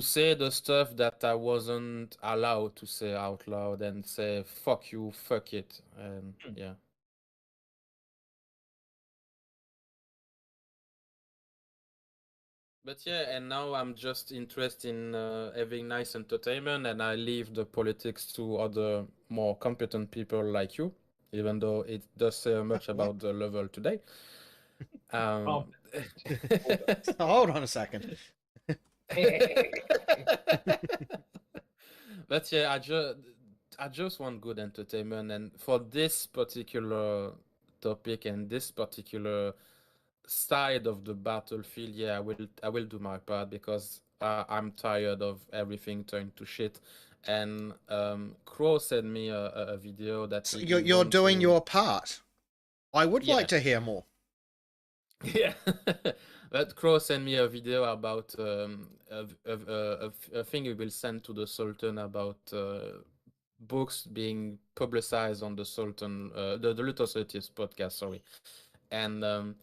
say the stuff that I wasn't allowed to say out loud, and say fuck you, fuck it, and Hmm. yeah. But yeah, and now I'm just interested in having nice entertainment, and I leave the politics to other more competent people like you, even though it does say much What? about the level today. Um, Competent. Hold Hold on a second. on. but yeah, I just want good entertainment, and for this particular topic and this particular side of the battlefield, yeah, I will do my part, because I'm tired of everything turned to shit. And Crow sent me a video that So he you're want doing to, your part. I would yeah. like to hear more. Yeah, but Crow sent me a video about a thing we will send to the Sultan about books being publicized on the Sultan, the Little Society's podcast, sorry. And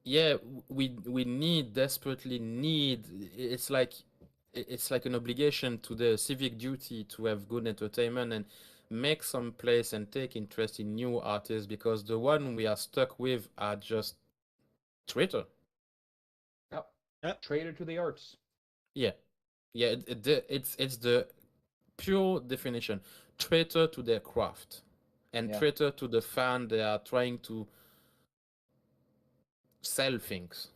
yeah, we need desperately need. It's like an obligation to the civic duty to have good entertainment and make some place and take interest in new artists, because the one we are stuck with are just traitor. Yep. Yep. Traitor to the arts. Yeah, yeah. It's the pure definition: traitor to their craft, and Yeah. traitor to the fan they are trying to sell things,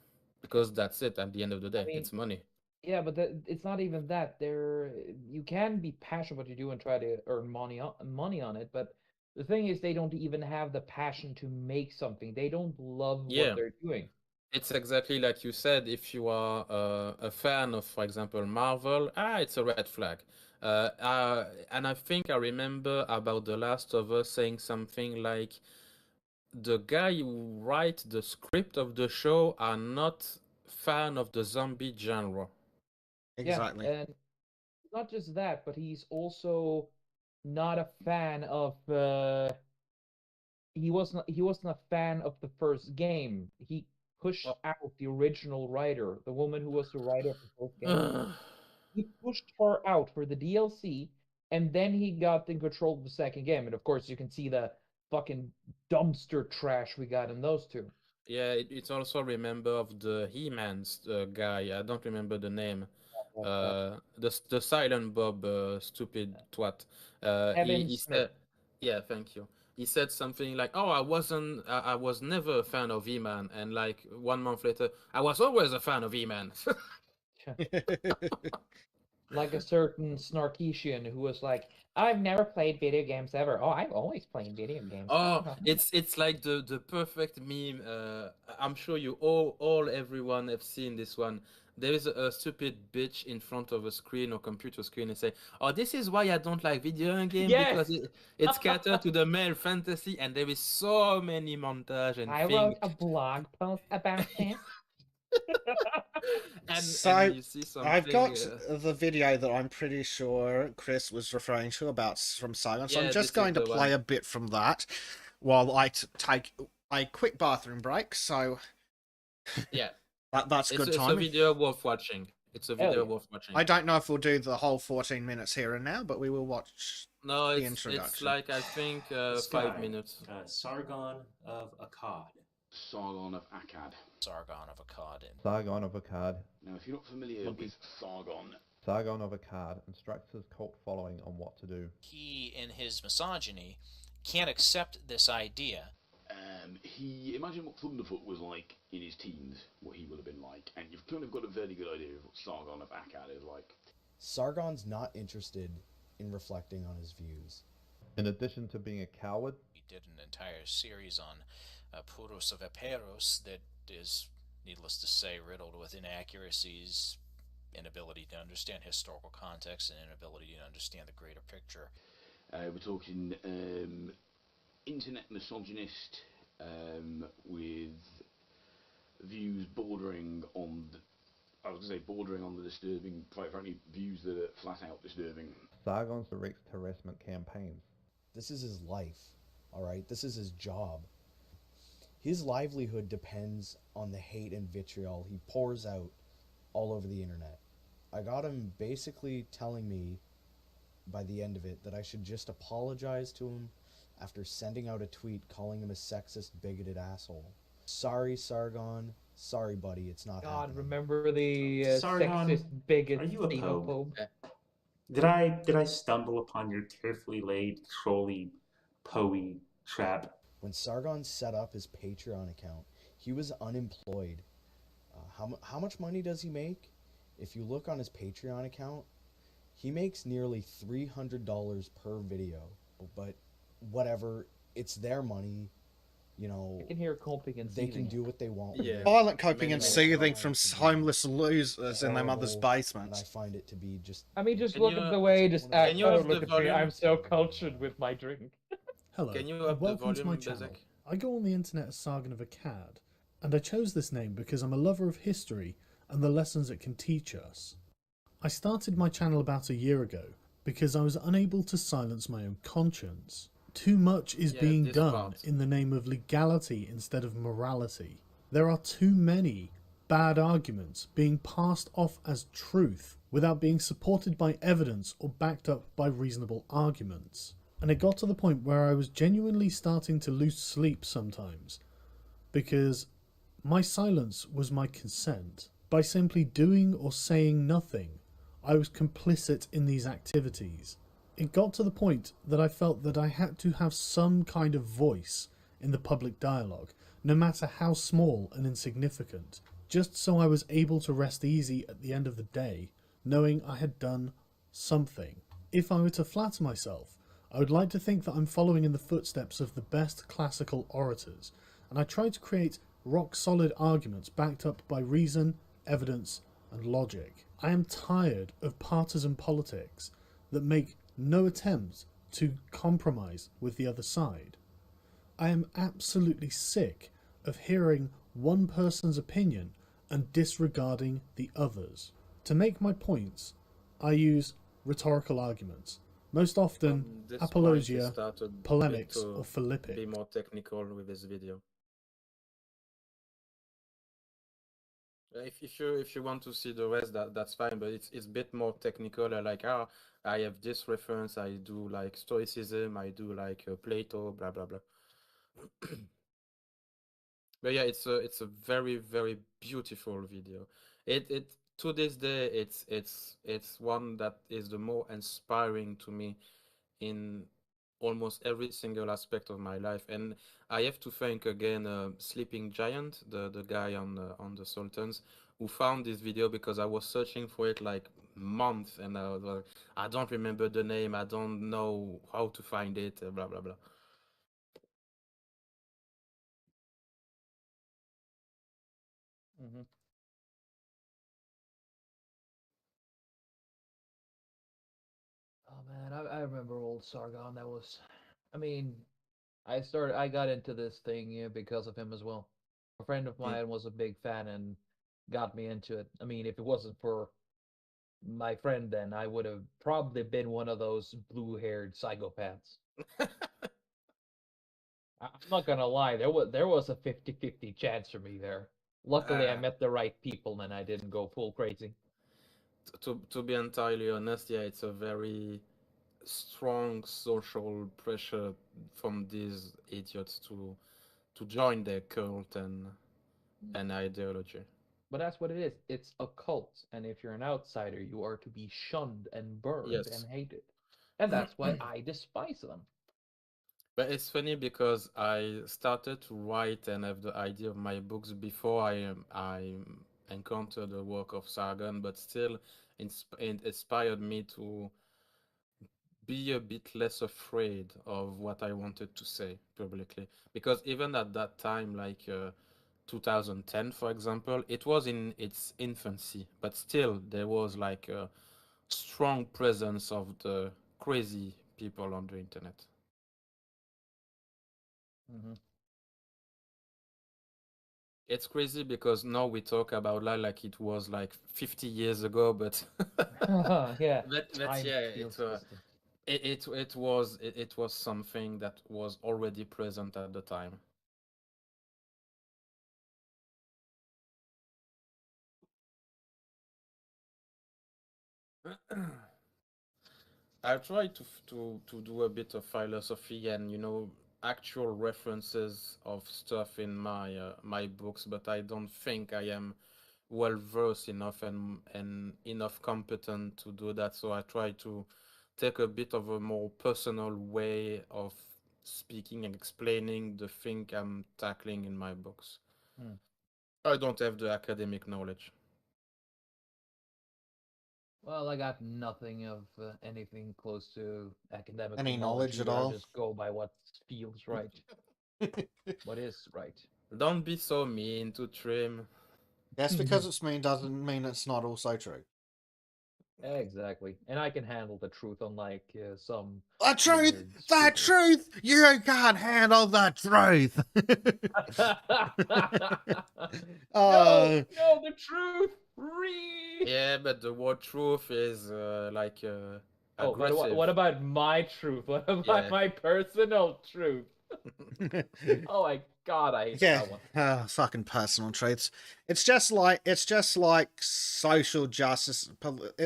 because that's it. At the end of the day, mean, it's money. Yeah, but it's not even that. You can be passionate what you do and try to earn money on it, but the thing is, they don't even have the passion to make something. They don't love what Yeah. they're doing. It's exactly like you said. If you are a fan of, for example, Marvel, it's a red flag. And I think I remember about The Last of Us saying something like, the guy who write the script of the show are not fan of the zombie genre. Exactly. Yeah, and not just that, but he's also not a fan of. He wasn't a fan of the first game. He pushed Well, out the original writer, the woman who was the writer of the first game. He pushed her out for the DLC, and then he got in control of the second game. And of course, you can see the fucking dumpster trash we got in those two. yeah, it's also remember of the He-Man's guy. I don't remember the name. The Silent Bob, stupid twat. Kevin He Smith. said, yeah, thank you. He said something like, "Oh, I was never a fan of E-Man," and like 1 month later, "I was always a fan of E-Man." Like a certain Snarkishian who was like, I've never played video games ever. Oh, I've always played video games. Oh, it's like the perfect meme. I'm sure you all everyone have seen this one. There is a stupid bitch in front of a screen or computer screen and say, "Oh, this is why I don't like video game, because Yes! it's catered to the male fantasy." And there is so many montage and I thing. wrote a blog post about this. And So you see I've something. got the video that I'm pretty sure Chris was referring to about from Silence. So I'm Yeah, just this is going to the play one. a bit from that while I take a quick bathroom break. So Yeah, that's it's good it's a timing. video worth watching. It's a Hell video yeah. worth watching. I don't know if we'll do the whole 14 minutes here and now, but we will watch No, the it's introduction. like, I think, This 5 minutes. Sargon of Akkad. Sargon of Akkad. Sargon of Akkad. Sargon of Akkad. Now, if you're not familiar with Sargon, Sargon of Akkad instructs his cult following on what to do. He, in his misogyny, can't accept this idea. he imagine what Thunderfoot was like in his teens, what he would have been like, and you've kind of got a very good idea of what Sargon of Akkad is like. Sargon's not interested in reflecting on his views. In addition to being a coward, He did an entire series on Puros of Eperos that is, needless to say, riddled with inaccuracies, inability to understand historical context, and inability to understand the greater picture. We're talking internet misogynist with views bordering on the disturbing, quite frankly, views that are flat out disturbing. Sargon directs harassment campaigns. This is his life, alright? This is his job. His livelihood depends on the hate and vitriol he pours out all over the internet. I got him basically telling me by the end of it that I should just apologize to him after sending out a tweet calling him a sexist, bigoted asshole. Sorry, Sargon. Sorry, buddy, it's not God, happening. remember the Sargon, sexist, bigot, are you a xenophobe? Did I stumble upon your carefully laid, trolly, poey trap? When Sargon set up his Patreon account, he was unemployed. How much money does he make? If you look on his Patreon account, he makes nearly $300 per video. But whatever, it's their money. You know, I can hear coping and they can seething. do what they want with Yeah. it. Violent coping Many, and many seething times. from homeless losers in their mother's Horrible, and I basements. find it to be just... I mean, just Can look you, at the way, just can act, you oh, up the look at me, volume? I'm so cultured with my drink. Hello, Can you and up the welcome to my volume, channel. Bezek? I go on the internet as Sargon of Akkad, and I chose this name because I'm a lover of history and the lessons it can teach us. I started my channel about a year ago because I was unable to silence my own conscience. too much is Yeah, being this done part. in the name of legality instead of morality. There are too many bad arguments being passed off as truth without being supported by evidence or backed up by reasonable arguments. And it got to the point where I was genuinely starting to lose sleep sometimes, because my silence was my consent. By simply doing or saying nothing, I was complicit in these activities. It got to the point that I felt that I had to have some kind of voice in the public dialogue, no matter how small and insignificant, just so I was able to rest easy at the end of the day, knowing I had done something. If I were to flatter myself, I would like to think that I'm following in the footsteps of the best classical orators, and I try to create rock-solid arguments backed up by reason, evidence, and logic. I am tired of partisan politics that make no attempt to compromise with the other side. I am absolutely sick of hearing one person's opinion and disregarding the others. To make my points, I use rhetorical arguments, most often This apologia, point, he started polemics, to or philippic. be more technical with this video. If you want to see the rest, that's fine, but it's a bit more technical. Like, I have this reference, I do like Stoicism, I do like Plato, blah blah blah. But yeah, it's a very very beautiful video. It to this day it's one that is the more inspiring to me in almost every single aspect of my life. And I have to thank again Sleeping Giant, the guy on the Sultans, who found this video, because I was searching for it like months, and I was like, I don't remember the name, I don't know how to find it, blah blah blah. Mm-hmm. Oh man, I remember old Sargon. That was, I mean, I got into this thing, because of him as well. A friend of mine was a big fan and got me into it. I mean, if it wasn't for my friend, then I would have probably been one of those blue-haired psychopaths. I'm not gonna lie, there was a 50-50 chance for me there. Luckily, I met the right people and I didn't go full crazy. To be entirely honest, yeah, it's a very strong social pressure from these idiots to join their cult and ideology. But that's what it is. It's a cult, and if you're an outsider, you are to be shunned and burned Yes. and hated. And that's why I despise them. But it's funny because I started to write and have the idea of my books before I encountered the work of Sargon, but still it inspired me to be a bit less afraid of what I wanted to say publicly. Because even at that time, like 2010, for example, it was in its infancy, but still there was like a strong presence of the crazy people on the internet. Mm-hmm. It's crazy because now we talk about like it was like 50 years ago, but Yeah, but time yeah, feels it distant. it was something that was already present at the time. I try to do a bit of philosophy and actual references of stuff in my books, but I don't think I am well versed enough and enough competent to do that. So I try to take a bit of a more personal way of speaking and explaining the thing I'm tackling in my books. Hmm. I don't have the academic knowledge. Well, I got nothing of anything close to academical Any knowledge at either. I all? just go by what feels right, what is right. Don't be so mean to Trim. Yes, because it's mean doesn't mean it's not also true. Exactly, and I can handle the truth, unlike some The truth! weird The speakers. truth! You can't handle the truth! No, the truth. Read. Yeah, but the word truth is Oh, but aggressive. what about my truth? What about Yeah. my personal truth? Oh my god, I hate Yeah, that one. fucking personal truths. It's just like social justice.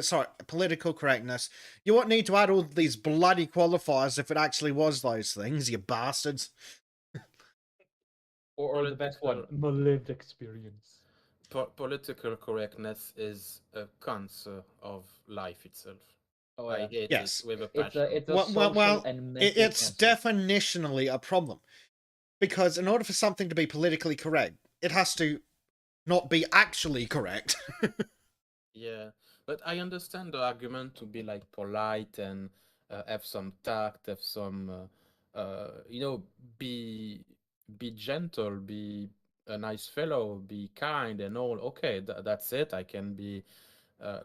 Sorry, political correctness. You won't need to add all these bloody qualifiers if it actually was those things, you bastards. Or the best one, Political my lived experience. political correctness is a cancer of life itself. Oh I yeah. hate Yes. it with a It's passion. a social and mental it's cancer. definitionally a problem because in order for something to be politically correct, it has to not be actually correct. Yeah, but I understand the argument to be like polite and have some tact, have some, you know, be be gentle, be a nice fellow, be kind and all. Okay, that's it. I can be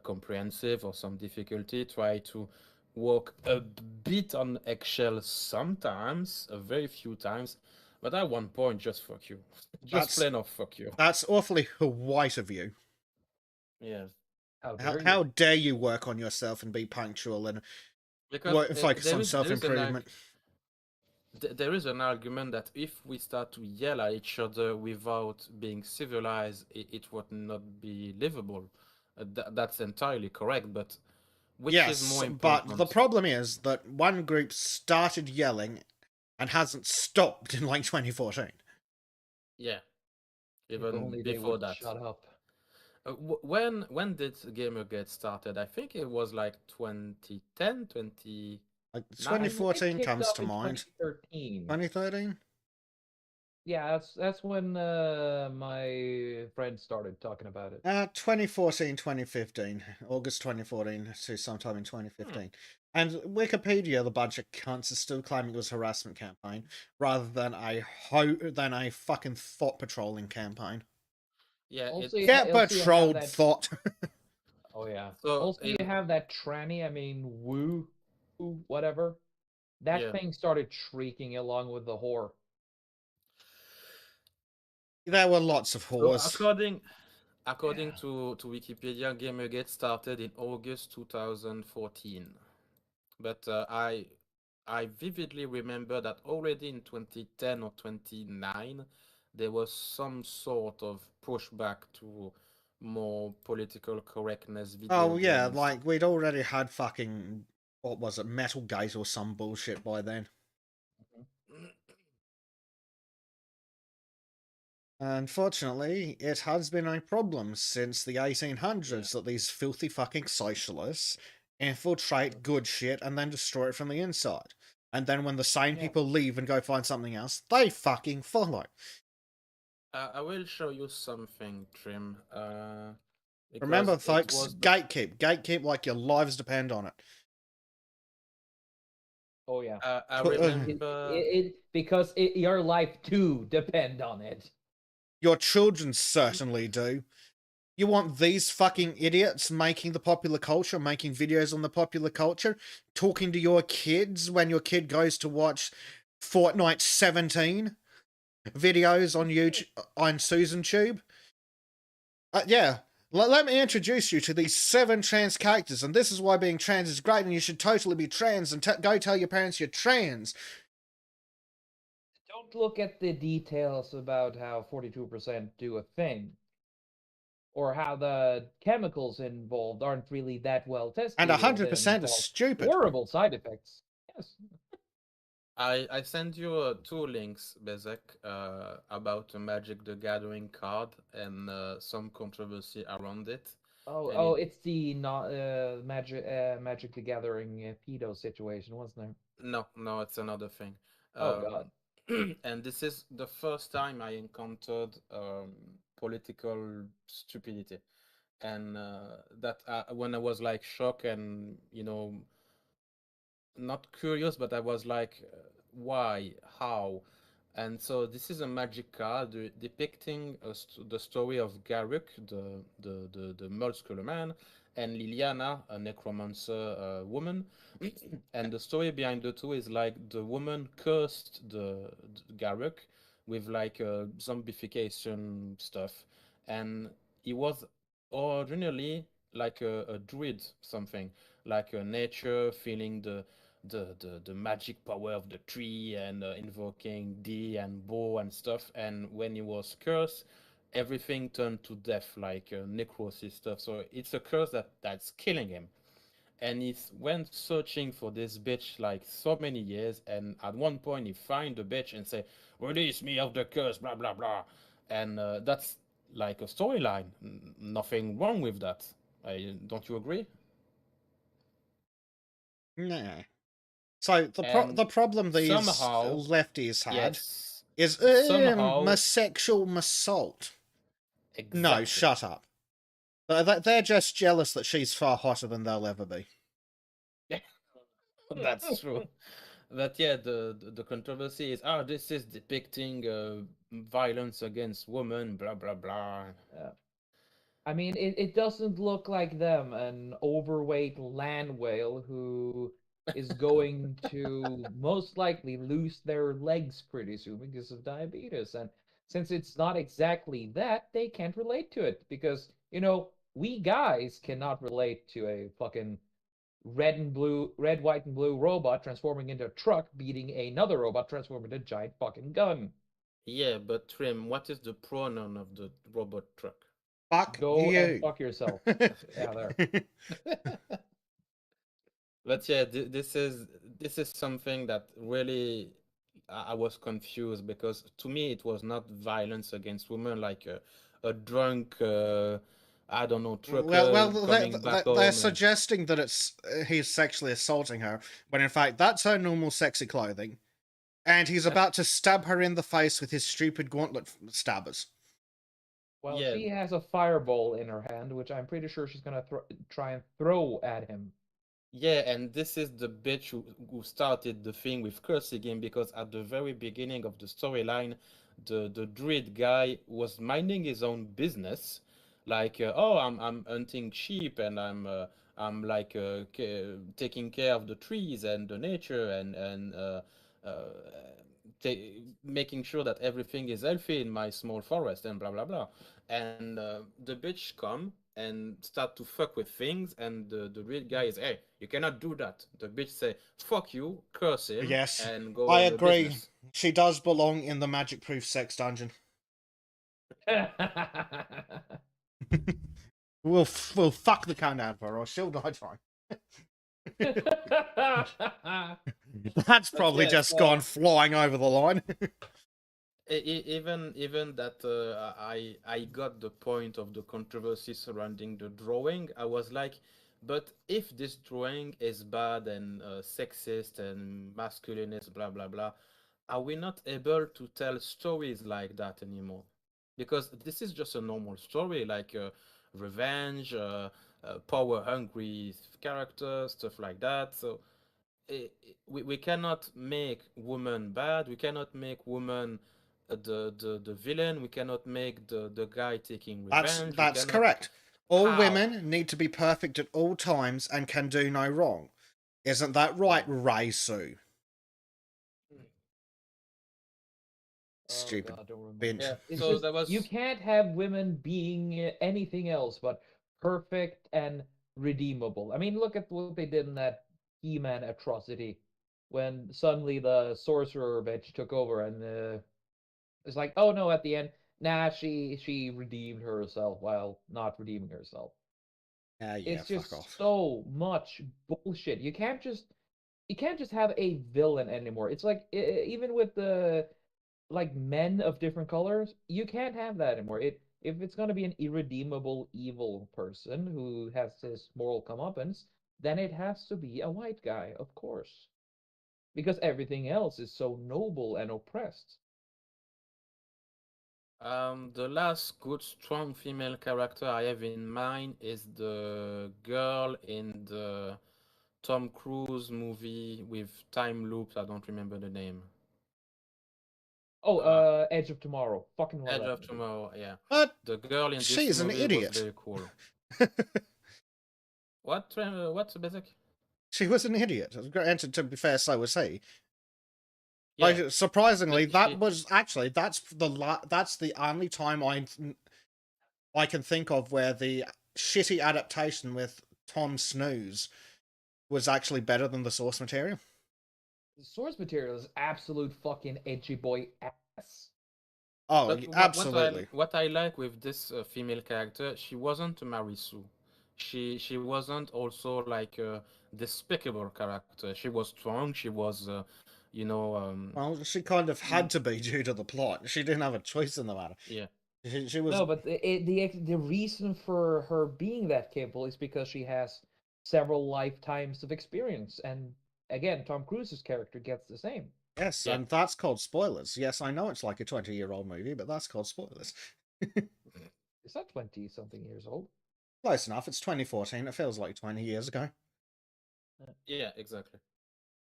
comprehensive or some difficulty. Try to walk a bit on eggshells sometimes, a very few times. But at one point, just fuck you. Just That's plain off fuck you. that's awfully white of you. Yeah. How dare you? How dare you work on yourself and be punctual and Because focus on self improvement? there is an argument that if we start to yell at each other without being civilized, it would not be livable. That's entirely correct, but which is Yes, more but the important? problem is that one group started yelling and hasn't stopped in like 2014. Yeah, If even only they before would that. shut up. When did Gamergate started? I think it was like 2010, 20... Like I think it 2014 kicked comes off to in mind. 2013. 2013? Yeah, that's when my friend started talking about it. 2014, 2015. August 2014 to sometime in 2015. And Wikipedia, the bunch of cunts, is still claiming it was a harassment campaign rather than a fucking thought patrolling campaign. Yeah, Also, Get also you have patrolled, that. thought. Oh yeah. So Also, you in have that tranny. I mean, woo, whatever. That yeah. thing started shrieking along with the whore. There were lots of So whores. according to Wikipedia, Gamergate started in August 2014. But I vividly remember that already in 2010 or 2009 there was some sort of pushback to more political correctness video Oh yeah, games. like we'd already had fucking, what was it, Metalgate or some bullshit by then. Unfortunately, it has been a problem since the 1800s that these filthy fucking socialists infiltrate good shit and then destroy it from the inside. And then when the sane people leave and go find something else, they fucking follow. I will show you something, Trim. Remember, Because it folks, was gatekeep. Gatekeep like your lives depend on it. Oh yeah. I remember Because your life too depend on it. Your children certainly do. You want these fucking idiots making the popular culture, making videos on the popular culture, talking to your kids when your kid goes to watch Fortnite 17 videos on YouTube, on Susan Tube? Yeah. Let me introduce you to these 7 trans characters, and this is why being trans is great, and you should totally be trans, and go tell your parents you're trans. Don't look at the details about how 42% do a thing, or how the chemicals involved aren't really that well tested. And 100% is cause stupid. horrible side effects. Yes. I send you 2 links, Bezek, about a Magic the Gathering card and some controversy around it. And It's the not Magic the Gathering pedo situation, wasn't there? no, it's another thing. Oh God. And this is the first time I encountered political stupidity, and that when I was like shocked and not curious, but I was like, why, how? And so this is a magic card depicting the story of Garruk, the muscular man, and Liliana, a necromancer woman. And the story behind the two is like the woman cursed the Garruk with like zombification stuff, and he was originally like a druid, something like nature, feeling the magic power of the tree and invoking D and bow and stuff. And when he was cursed, everything turned to death, like necrosis stuff. So it's a curse that's killing him. And he went searching for this bitch like so many years, and at one point he find the bitch and say, "Release me of the curse," blah blah blah, and that's like a storyline. Nothing wrong with that. Don't you agree? Nah. So And the problem these somehow, lefties had yes, is somehow, sexual assault. No, exactly. shut up. They're just jealous that she's far hotter than they'll ever be. That's true. But yeah, the controversy is, oh, this is depicting violence against women, blah blah blah. I mean, it doesn't look like them, an overweight land whale who is going to most likely lose their legs pretty soon because of diabetes. And since it's not exactly that, they can't relate to it because, we guys cannot relate to a fucking red, white, and blue robot transforming into a truck beating another robot transforming into a giant fucking gun. Yeah, but Trim, what is the pronoun of the robot truck? Fuck Go and you. fuck yourself. Yeah, there. But yeah, this is something that really I was confused because to me it was not violence against women like a drunk I don't know trucker coming back they're home. suggesting that he's sexually assaulting her, when in fact that's her normal sexy clothing, and he's about to stab her in the face with his stupid gauntlet stabbers. Well, Yeah, she has a fireball in her hand, which I'm pretty sure she's gonna try and throw at him. yeah, and this is the bitch who started the thing with cursing him because at the very beginning of the storyline, the druid guy was minding his own business, like oh I'm hunting sheep and I'm like taking care of the trees and the nature and uh, making sure that everything is healthy in my small forest and blah blah blah. And the bitch come and start to fuck with things, and the real guy is, hey, you cannot do that. The bitch say, fuck you, curse him, Yes, and go I on the agree. business. She does belong in the magic-proof sex dungeon. We'll fuck the cunt out of her, or she'll die trying. That's probably yeah, just gone flying over the line. Even that I got the point of the controversy surrounding the drawing. I was like, but if this drawing is bad and sexist and masculinist, blah blah blah, are we not able to tell stories like that anymore? Because this is just a normal story, like revenge, power hungry character, stuff like that. So we cannot make women bad. We cannot make women the villain. We cannot make the guy taking revenge. We That's cannot. correct. All How? women need to be perfect at all times and can do no wrong. Isn't that right, Ray Sue? Oh Stupid God, don't remind bitch. me. Yeah. It's So just there you was. can't have women being anything else but perfect and redeemable. I mean, look at what they did in that He-Man atrocity when suddenly the sorcerer bitch took over and it's like, oh no, at the end, nah, she redeemed herself while not redeeming herself. Ah, yeah, It's fuck just off. so much bullshit. You can't just have a villain anymore. It's like even with the like men of different colors, you can't have that anymore. If it's gonna be an irredeemable evil person who has his moral comeuppance, then it has to be a white guy, of course, because everything else is so noble and oppressed. The last good strong female character I have in mind is the girl in the Tom Cruise movie with time loops. I don't remember the name. Oh, Uh, Edge of Tomorrow, fucking love Edge that of movie. Tomorrow. Yeah, But the girl in this she's an movie was idiot. very cool. What's basic? She was an idiot. And to be fair, so was he. Yeah, Like, surprisingly, but she. that's the only time I can think of where the shitty adaptation with Tom Snooze was actually better than the source material. The source material is absolute fucking edgy boy ass. Oh, But absolutely. what I like with this female character, she wasn't a Marisu. She wasn't also like a despicable character. She was strong. She was, Well, she kind of had to be due to the plot. She didn't have a choice in the matter. yeah. She was. No, but the reason for her being that capable is because she has several lifetimes of experience, and again, Tom Cruise's character gets the same. Yes, Yeah. and that's called spoilers. Yes, I know it's like a 20-year-old movie, but that's called spoilers. Is that 20 something years old? Close enough. It's 2014. It feels like 20 years ago. Yeah, exactly.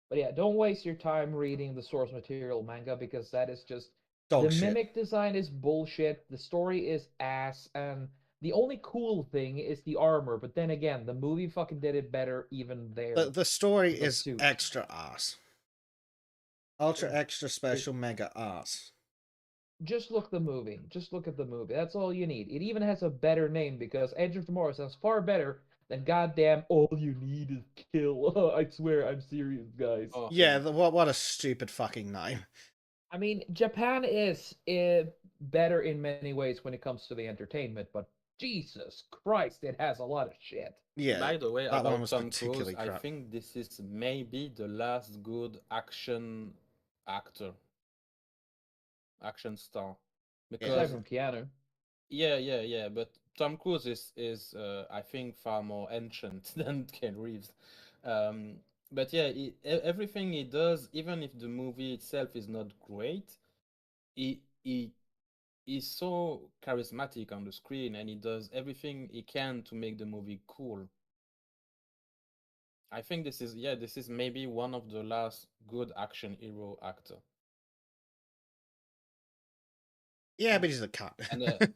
But yeah, don't waste your time reading the source material manga because that is just Dog the shit. mimic design is bullshit. The story is ass, and the only cool thing is the armor. But then again, the movie fucking did it better even there. The story The is suit. extra ass. Ultra Yeah. extra special mega ass. Just look the movie. Just look at the movie. That's all you need. It even has a better name because Edge of Tomorrow sounds far better than goddamn All You Need Is Kill. I swear, I'm serious, guys. Oh, Yeah, what a stupid fucking name. I mean, Japan is better in many ways when it comes to the entertainment, but Jesus Christ, it has a lot of shit. Yeah. By the way, that one about was Tom Cruise, particularly I crap. think this is maybe the last good action actor, action star, Aside because from Keanu. yeah. But Tom Cruise is I think far more ancient than Ken Reeves. Um, but yeah, everything he does, even if the movie itself is not great, he he's so charismatic on the screen, and he does everything he can to make the movie cool. I think this is maybe one of the last good action hero actor. Yeah, but he's a cunt. And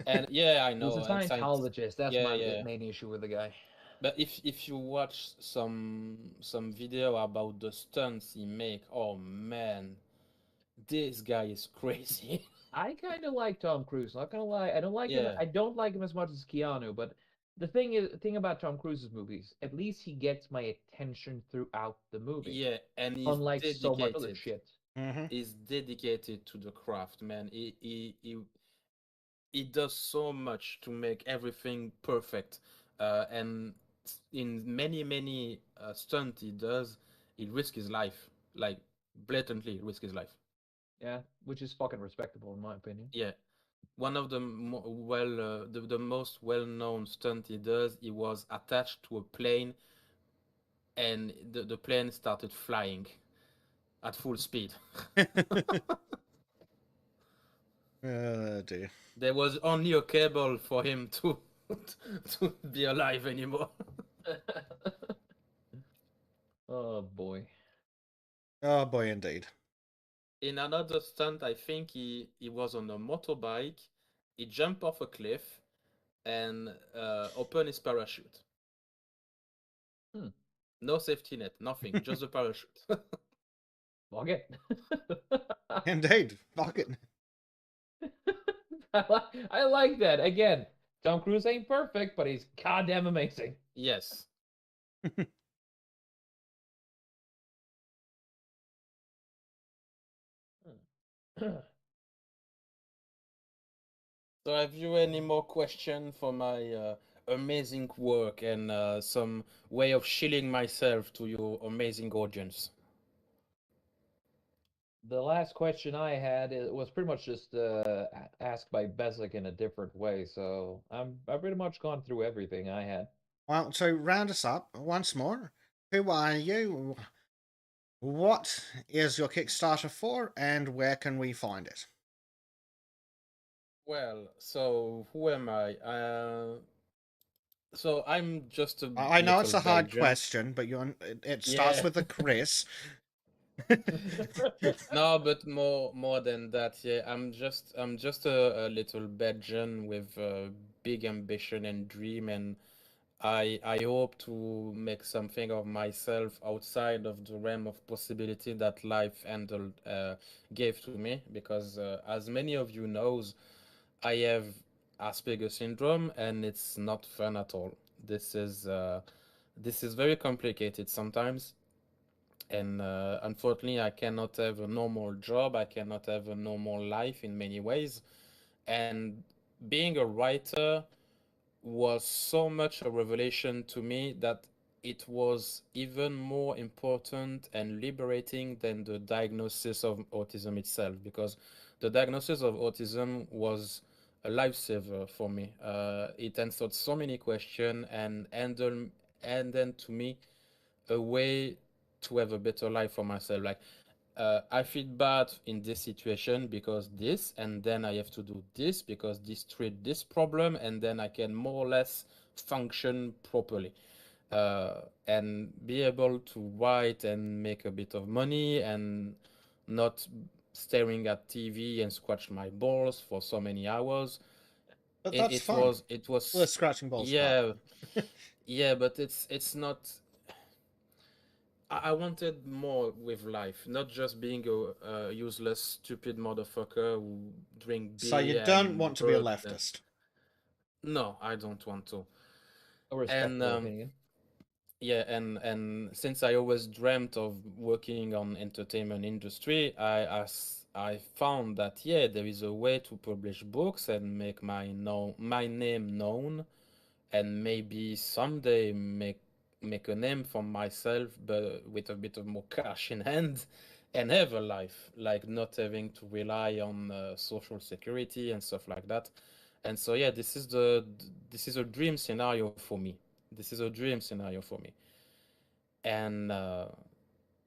and yeah, I He's know. a And Scientologist. That's yeah, my yeah. main issue with the guy. But if you watch some video about the stunts he make, oh man, this guy is crazy. I kind of like Tom Cruise. Not gonna lie, I don't like him. Yeah. I don't like him as much as Keanu. But the thing about Tom Cruise's movies, at least he gets my attention throughout the movie. Yeah, and he's Unlike so much other dedicated. shit. Mm-hmm. He's dedicated to the craft, man. He does so much to make everything perfect. And in many stunts he does, he risks his life, like blatantly risk his life. Yeah, which is fucking respectable in my opinion. Yeah, one of the the most well-known stunt he does, he was attached to a plane, and the plane started flying at full speed. Dear. There was only a cable for him to to be alive anymore. Oh boy. Oh boy, indeed. In another stunt, I think he was on a motorbike. He jumped off a cliff and opened his parachute. No safety net, nothing, just a parachute. Fuck it. Indeed. Fuck it. I like that. Again, Tom Cruise ain't perfect, but he's goddamn amazing. Yes. So have you any more question for my amazing work and some way of shilling myself to your amazing audience? The last question I had was pretty much just asked by Bezic in a different way, so I've pretty much gone through everything I had. Well, to round us up once more, who are you? What is your Kickstarter for, and where can we find it? Well, so who am I? So I'm just a I know it's a little hard Belgian. question, but it starts Yeah. with a Chris. No, but more than that, yeah. I'm just a little Belgian with big ambition and dream, and I hope to make something of myself outside of the realm of possibility that life handled gave to me. Because as many of you knows, I have Asperger syndrome, and it's not fun at all. This is very complicated sometimes, and unfortunately, I cannot have a normal job. I cannot have a normal life in many ways, and being a writer was so much a revelation to me that it was even more important and liberating than the diagnosis of autism itself, because the diagnosis of autism was a lifesaver for me. It answered so many questions and then to me a way to have a better life for myself. Like, I feel bad in this situation because this, and then I have to do this because this treat this problem, and then I can more or less function properly. And be able to write and make a bit of money and not staring at TV and scratch my balls for so many hours. But It, that's it fun. was it was The scratching balls yeah, part. yeah, but it's not. I wanted more with life, not just being a useless, stupid motherfucker who drink So you beer don't and want to be a work. leftist. No, I don't want to. A And respectable opinion. yeah, and since I always dreamt of working on entertainment industry, I found that yeah, there is a way to publish books and make my name known, and maybe someday make a name for myself, but with a bit of more cash in hand, and have a life, like not having to rely on social security and stuff like that. And so yeah, this is a dream scenario for me. This is a dream scenario for me. And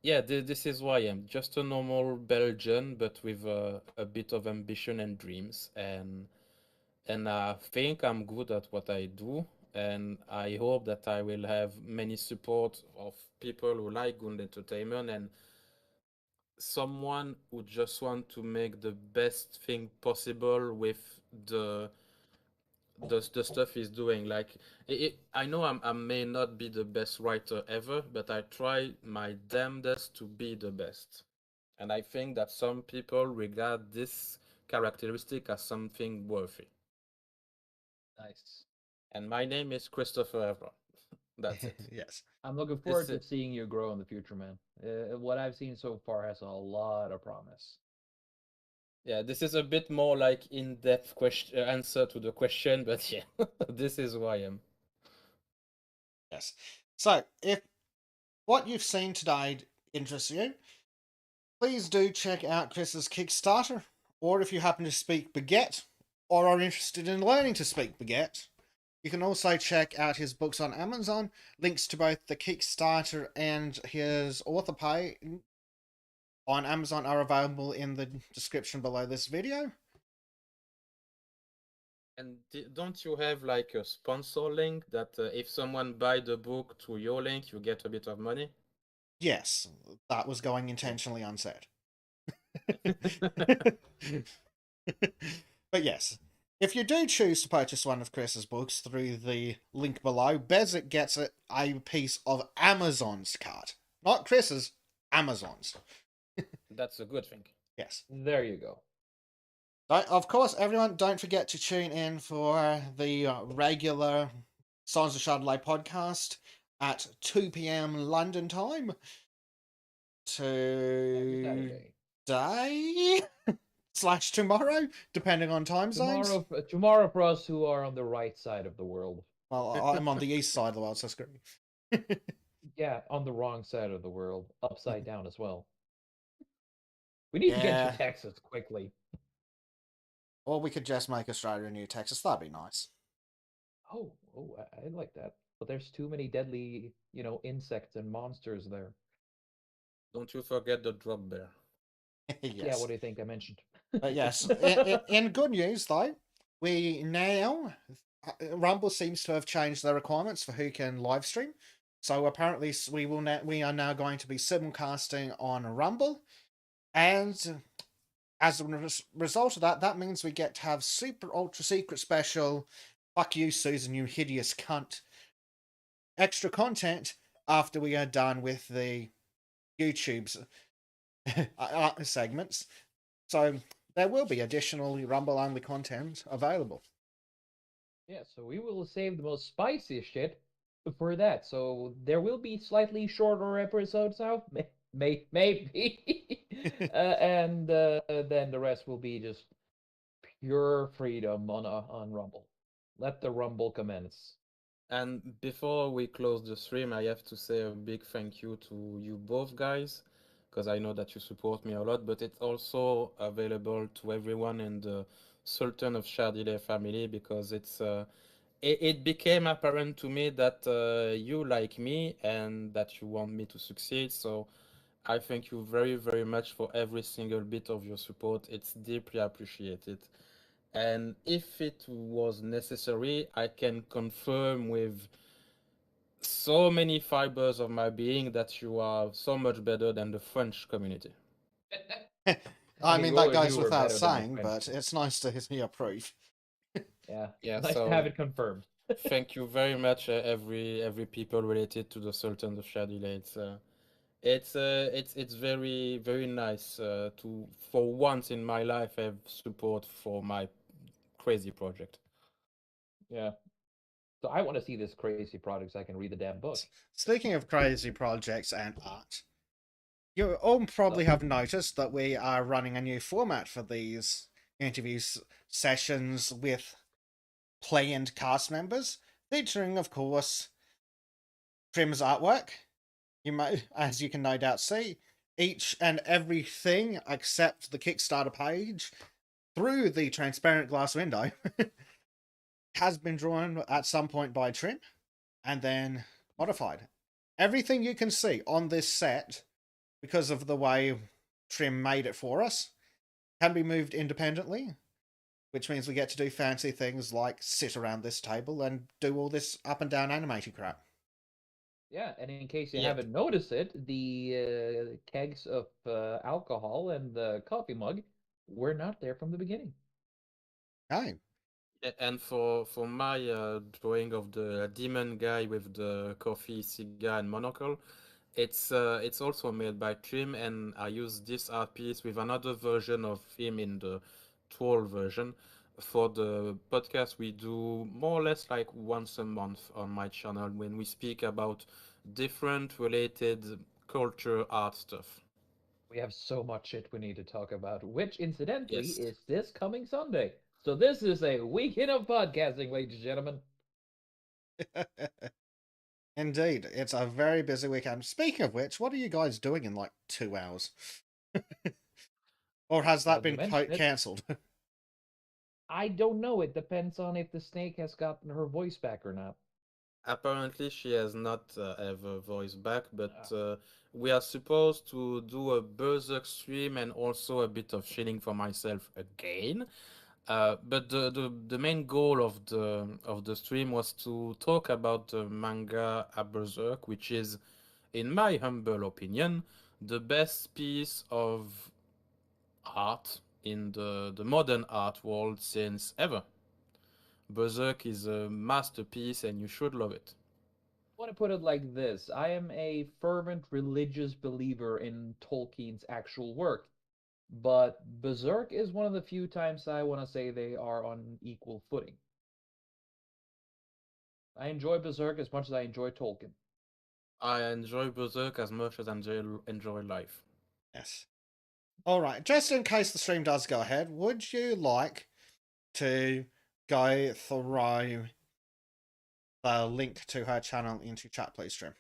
yeah, this is who I am. Just a normal Belgian, but with a bit of ambition and dreams. And I think I'm good at what I do, and I hope that I will have many support of people who like good entertainment and someone who just want to make the best thing possible with the the stuff he's doing. Like I know I may not be the best writer ever, but I try my damnedest to be the best. And I think that some people regard this characteristic as something worthy. Nice. And my name is Christopher Evrard. That's it. Yes. I'm looking This forward to is, seeing you grow in the future, man. What I've seen so far has a lot of promise. yeah, this is a bit more like in-depth question answer to the question, but yeah, this is who I am. Yes. So, if what you've seen today interests you, please do check out Chris's Kickstarter, or if you happen to speak Baguette, or are interested in learning to speak Baguette, you can also check out his books on Amazon. Links to both the Kickstarter and his author page on Amazon are available in the description below this video. And don't you have like a sponsor link that if someone buy the book through your link, you get a bit of money? Yes, that was going intentionally unsaid. But yes, if you do choose to purchase one of Chris's books through the link below, Bezic gets a piece of Amazon's cut. Not Chris's, Amazon's. That's a good thing. Yes. There you go. So, of course, everyone, don't forget to tune in for the regular Sultans of Shadilay podcast at 2 p.m. London time. Saturday. Today / tomorrow, depending on time zones. Tomorrow for us who are on the right side of the world. Well, I'm on the east side of the world, so screw me. Yeah, on the wrong side of the world, upside down as well. We need to get Yeah. to Texas quickly. Or we could just make Australia a new Texas. That'd be nice. Oh, I like that. But there's too many deadly, insects and monsters there. Don't you forget the drop bear. Yes. Yeah, what do you think I mentioned? But yes, in good news though, we now Rumble seems to have changed their requirements for who can live stream. So apparently we are now going to be simulcasting on Rumble, and as a result of that, that means we get to have super ultra secret special "Fuck you, Susan, you hideous cunt" extra content after we are done with the YouTube's segments. So there will be additional Rumble only content available. Yeah, so we will save the most spicy shit for that. So there will be slightly shorter episodes now, maybe, and then the rest will be just pure freedom on Rumble. Let the Rumble commence. And before we close the stream, I have to say a big thank you to you both guys, because I know that you support me a lot, but it's also available to everyone in the Sultan of Shadilay family, because it became apparent to me that you like me and that you want me to succeed. So I thank you very, very much for every single bit of your support. It's deeply appreciated. And if it was necessary, I can confirm with so many fibers of my being that you are so much better than the French community. I mean, all that of goes you are without better than the saying, French. but it's nice to hear proof. Yeah, Yeah, nice to so have it confirmed. thank you very much, every people related to the Sultans of Shadilay. It's very very nice to for once in my life have support for my crazy project. Yeah. So I want to see this crazy project so I can read the damn book. Speaking of crazy projects and art, you all probably have noticed that we are running a new format for these sessions with play-in cast members, featuring, of course, Trim's artwork. You may, as you can no doubt see, each and everything except the Kickstarter page through the transparent glass window has been drawn at some point by Trim and then modified. Everything you can see on this set, because of the way Trim made it for us, can be moved independently, which means we get to do fancy things like sit around this table and do all this up and down animated crap. Yeah, and in case you Yeah. haven't noticed it, the kegs of alcohol and the coffee mug were not there from the beginning. Oh, And for my drawing of the demon guy with the coffee, cigar, and monocle, it's also made by Trim, and I use this art piece with another version of him in the troll version. For the podcast, we do more or less like once a month on my channel when we speak about different related culture art stuff. We have so much shit we need to talk about, which incidentally Yes. is this coming Sunday. So this is a weekend of podcasting, ladies and gentlemen. indeed. It's a very busy weekend. Speaking of which, what are you guys doing in like 2 hours? Or has that been cancelled? I don't know. It depends on if the snake has gotten her voice back or not. Apparently, she has not ever voiced back, but we are supposed to do a Berserk stream and also a bit of shilling for myself again. But the main goal of the stream was to talk about the manga Berserk, which is, in my humble opinion, the best piece of art in the modern art world since ever. Berserk is a masterpiece, and you should love it. I want to put it like this. I am a fervent religious believer in Tolkien's actual work, but Berserk is one of the few times I want to say they are on equal footing. I enjoy Berserk as much as I enjoy Tolkien. I enjoy Berserk as much as I enjoy life. Yes. Alright, just in case the stream does go ahead, would you like to go through the link to her channel into chat, please, Stream?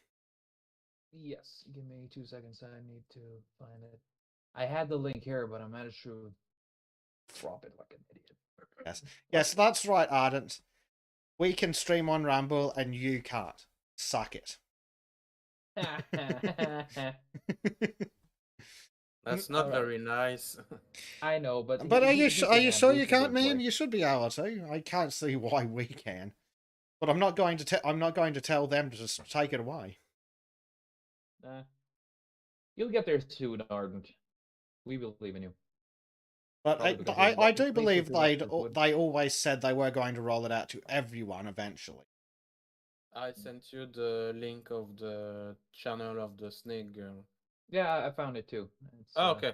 Yes, give me 2 seconds. I need to find it. I had the link here, but I managed to drop it like an idiot. Yes. Yes, that's right, Ardent. We can stream on Rumble and you can't. Suck it. That's not very nice. I know, but are you can. sure He's you a can't, good boy. man? You should be able to. I can't see why we can. But I'm not going to tell them to just take it away. You'll get there soon, Ardent. We believe in you. But Probably I because do you believe watch this wood. they always said they were going to roll it out to everyone eventually. I sent you the link of the channel of the snake girl. Yeah, I found it too. It's, Oh, okay.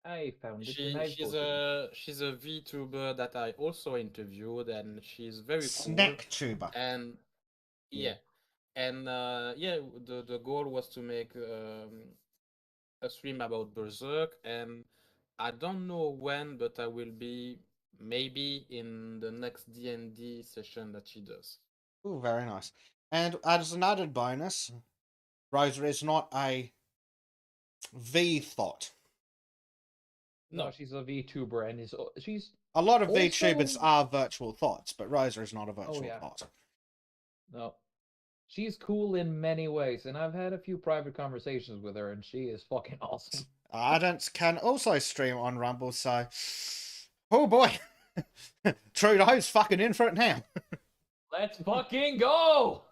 I found it and I posted it. She's a VTuber that I also interviewed, and she's very cool. Snack tuber. And yeah, and yeah, the goal was to make a stream about Berserk, and I don't know when, but I will be maybe in the next D&D session that she does. Ooh, very nice. And as an added bonus, Rosa is not a V thought. No, she's a VTuber and she's A lot of also... VTubers are virtual thoughts, but Rosa is not a virtual thought. No. She's cool in many ways, and I've had a few private conversations with her, and she is fucking awesome. Ardent can also stream on Rumble, so... Oh boy! Trudeau's fucking in for it now. Let's fucking go!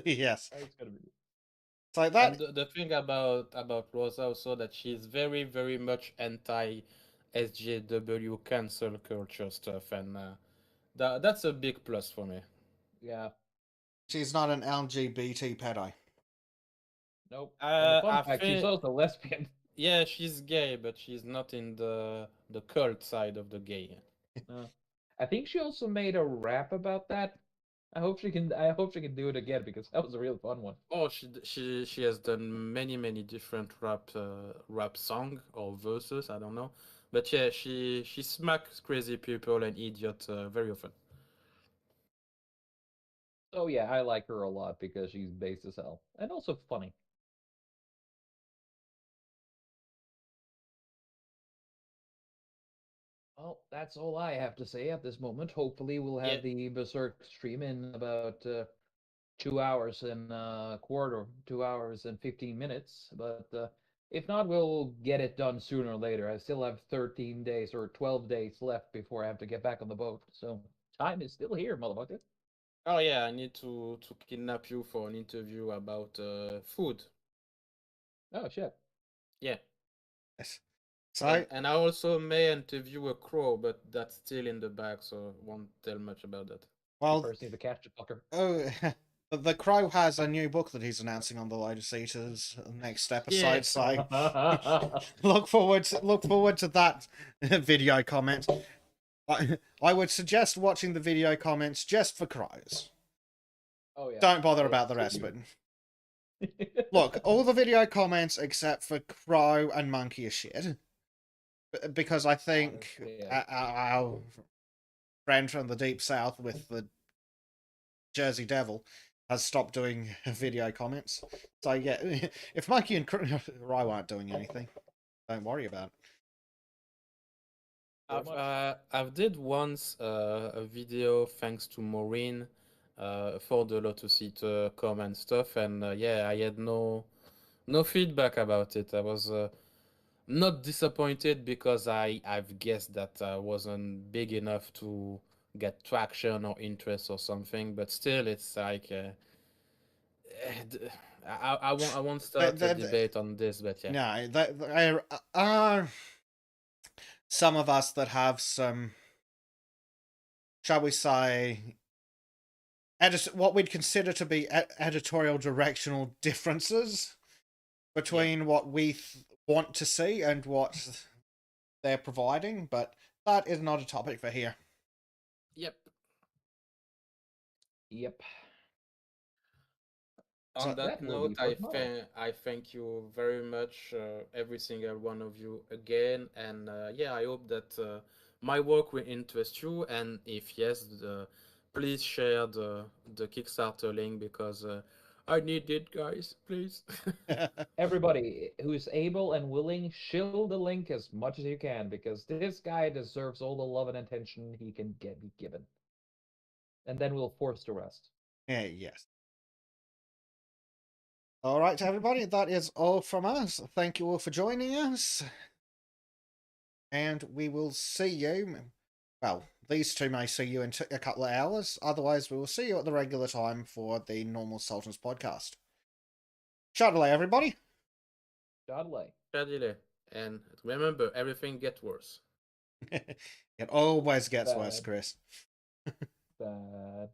Yes. It's gonna be... So that... And the thing about Rosa also, that she's very, very much anti SJW cancel culture stuff, and that's a big plus for me. Yeah. She's not an LGBT pedo. Nope. And the fun I fact, she's think- also lesbian. Yeah, she's gay, but she's not in the cult side of the gay. I think she also made a rap about that. I hope she can do it again, because that was a real fun one. Oh, she has done many different rap song or verses, I don't know. But yeah, she smacks crazy people and idiots very often. Oh yeah, I like her a lot because she's base as hell. And also funny. Well, that's all I have to say at this moment. Hopefully we'll have the Berserk stream in about 2 hours and a quarter, 2 hours and 15 minutes. But if not, we'll get it done sooner or later. I still have 13 days or 12 days left before I have to get back on the boat. So time is still here, motherfucker. Oh yeah, I need to kidnap you for an interview about food. Oh shit. Yeah. Yes. So, and I also may interview a crow, but that's still in the bag, so won't tell much about that. well, You first need to catch the fucker. Oh, the Crow has a new book that he's announcing on the Lotus Eaters next episode. So look forward to that video comment. I would suggest watching the video comments just for crows. Oh yeah. Don't bother about the rest, but look, all the video comments except for crow and monkey are shit. Because I think our friend from the Deep South with the Jersey Devil has stopped doing video comments. So yeah, if Monkey and Rye aren't doing anything, don't worry about it. I've did once a video thanks to Maureen for the Lotus Eater comment stuff, and yeah, I had no feedback about it. I was not disappointed because I've guessed that I wasn't big enough to get traction or interest or something, but still, it's like I won't start a debate on this, but yeah. No, there are some of us that have some, shall we say, what we'd consider to be editorial directional differences between what we want to see and what they're providing, but that is not a topic for here. Yep. On that note, I thank you very much, every single one of you again, and yeah, I hope that my work will interest you, and if yes, please share the Kickstarter link, because I need it, guys, please. Everybody who is able and willing, shill the link as much as you can, because this guy deserves all the love and attention he can be given. And then we'll force the rest. Yes. All right, everybody, that is all from us. Thank you all for joining us. And we will see you. Well, these two may see you in a couple of hours. Otherwise, we will see you at the regular time for the normal Sultans podcast. Shadilay, everybody. Shadilay. Shadilay. And remember, everything gets worse. It always gets worse, Chris. Bad.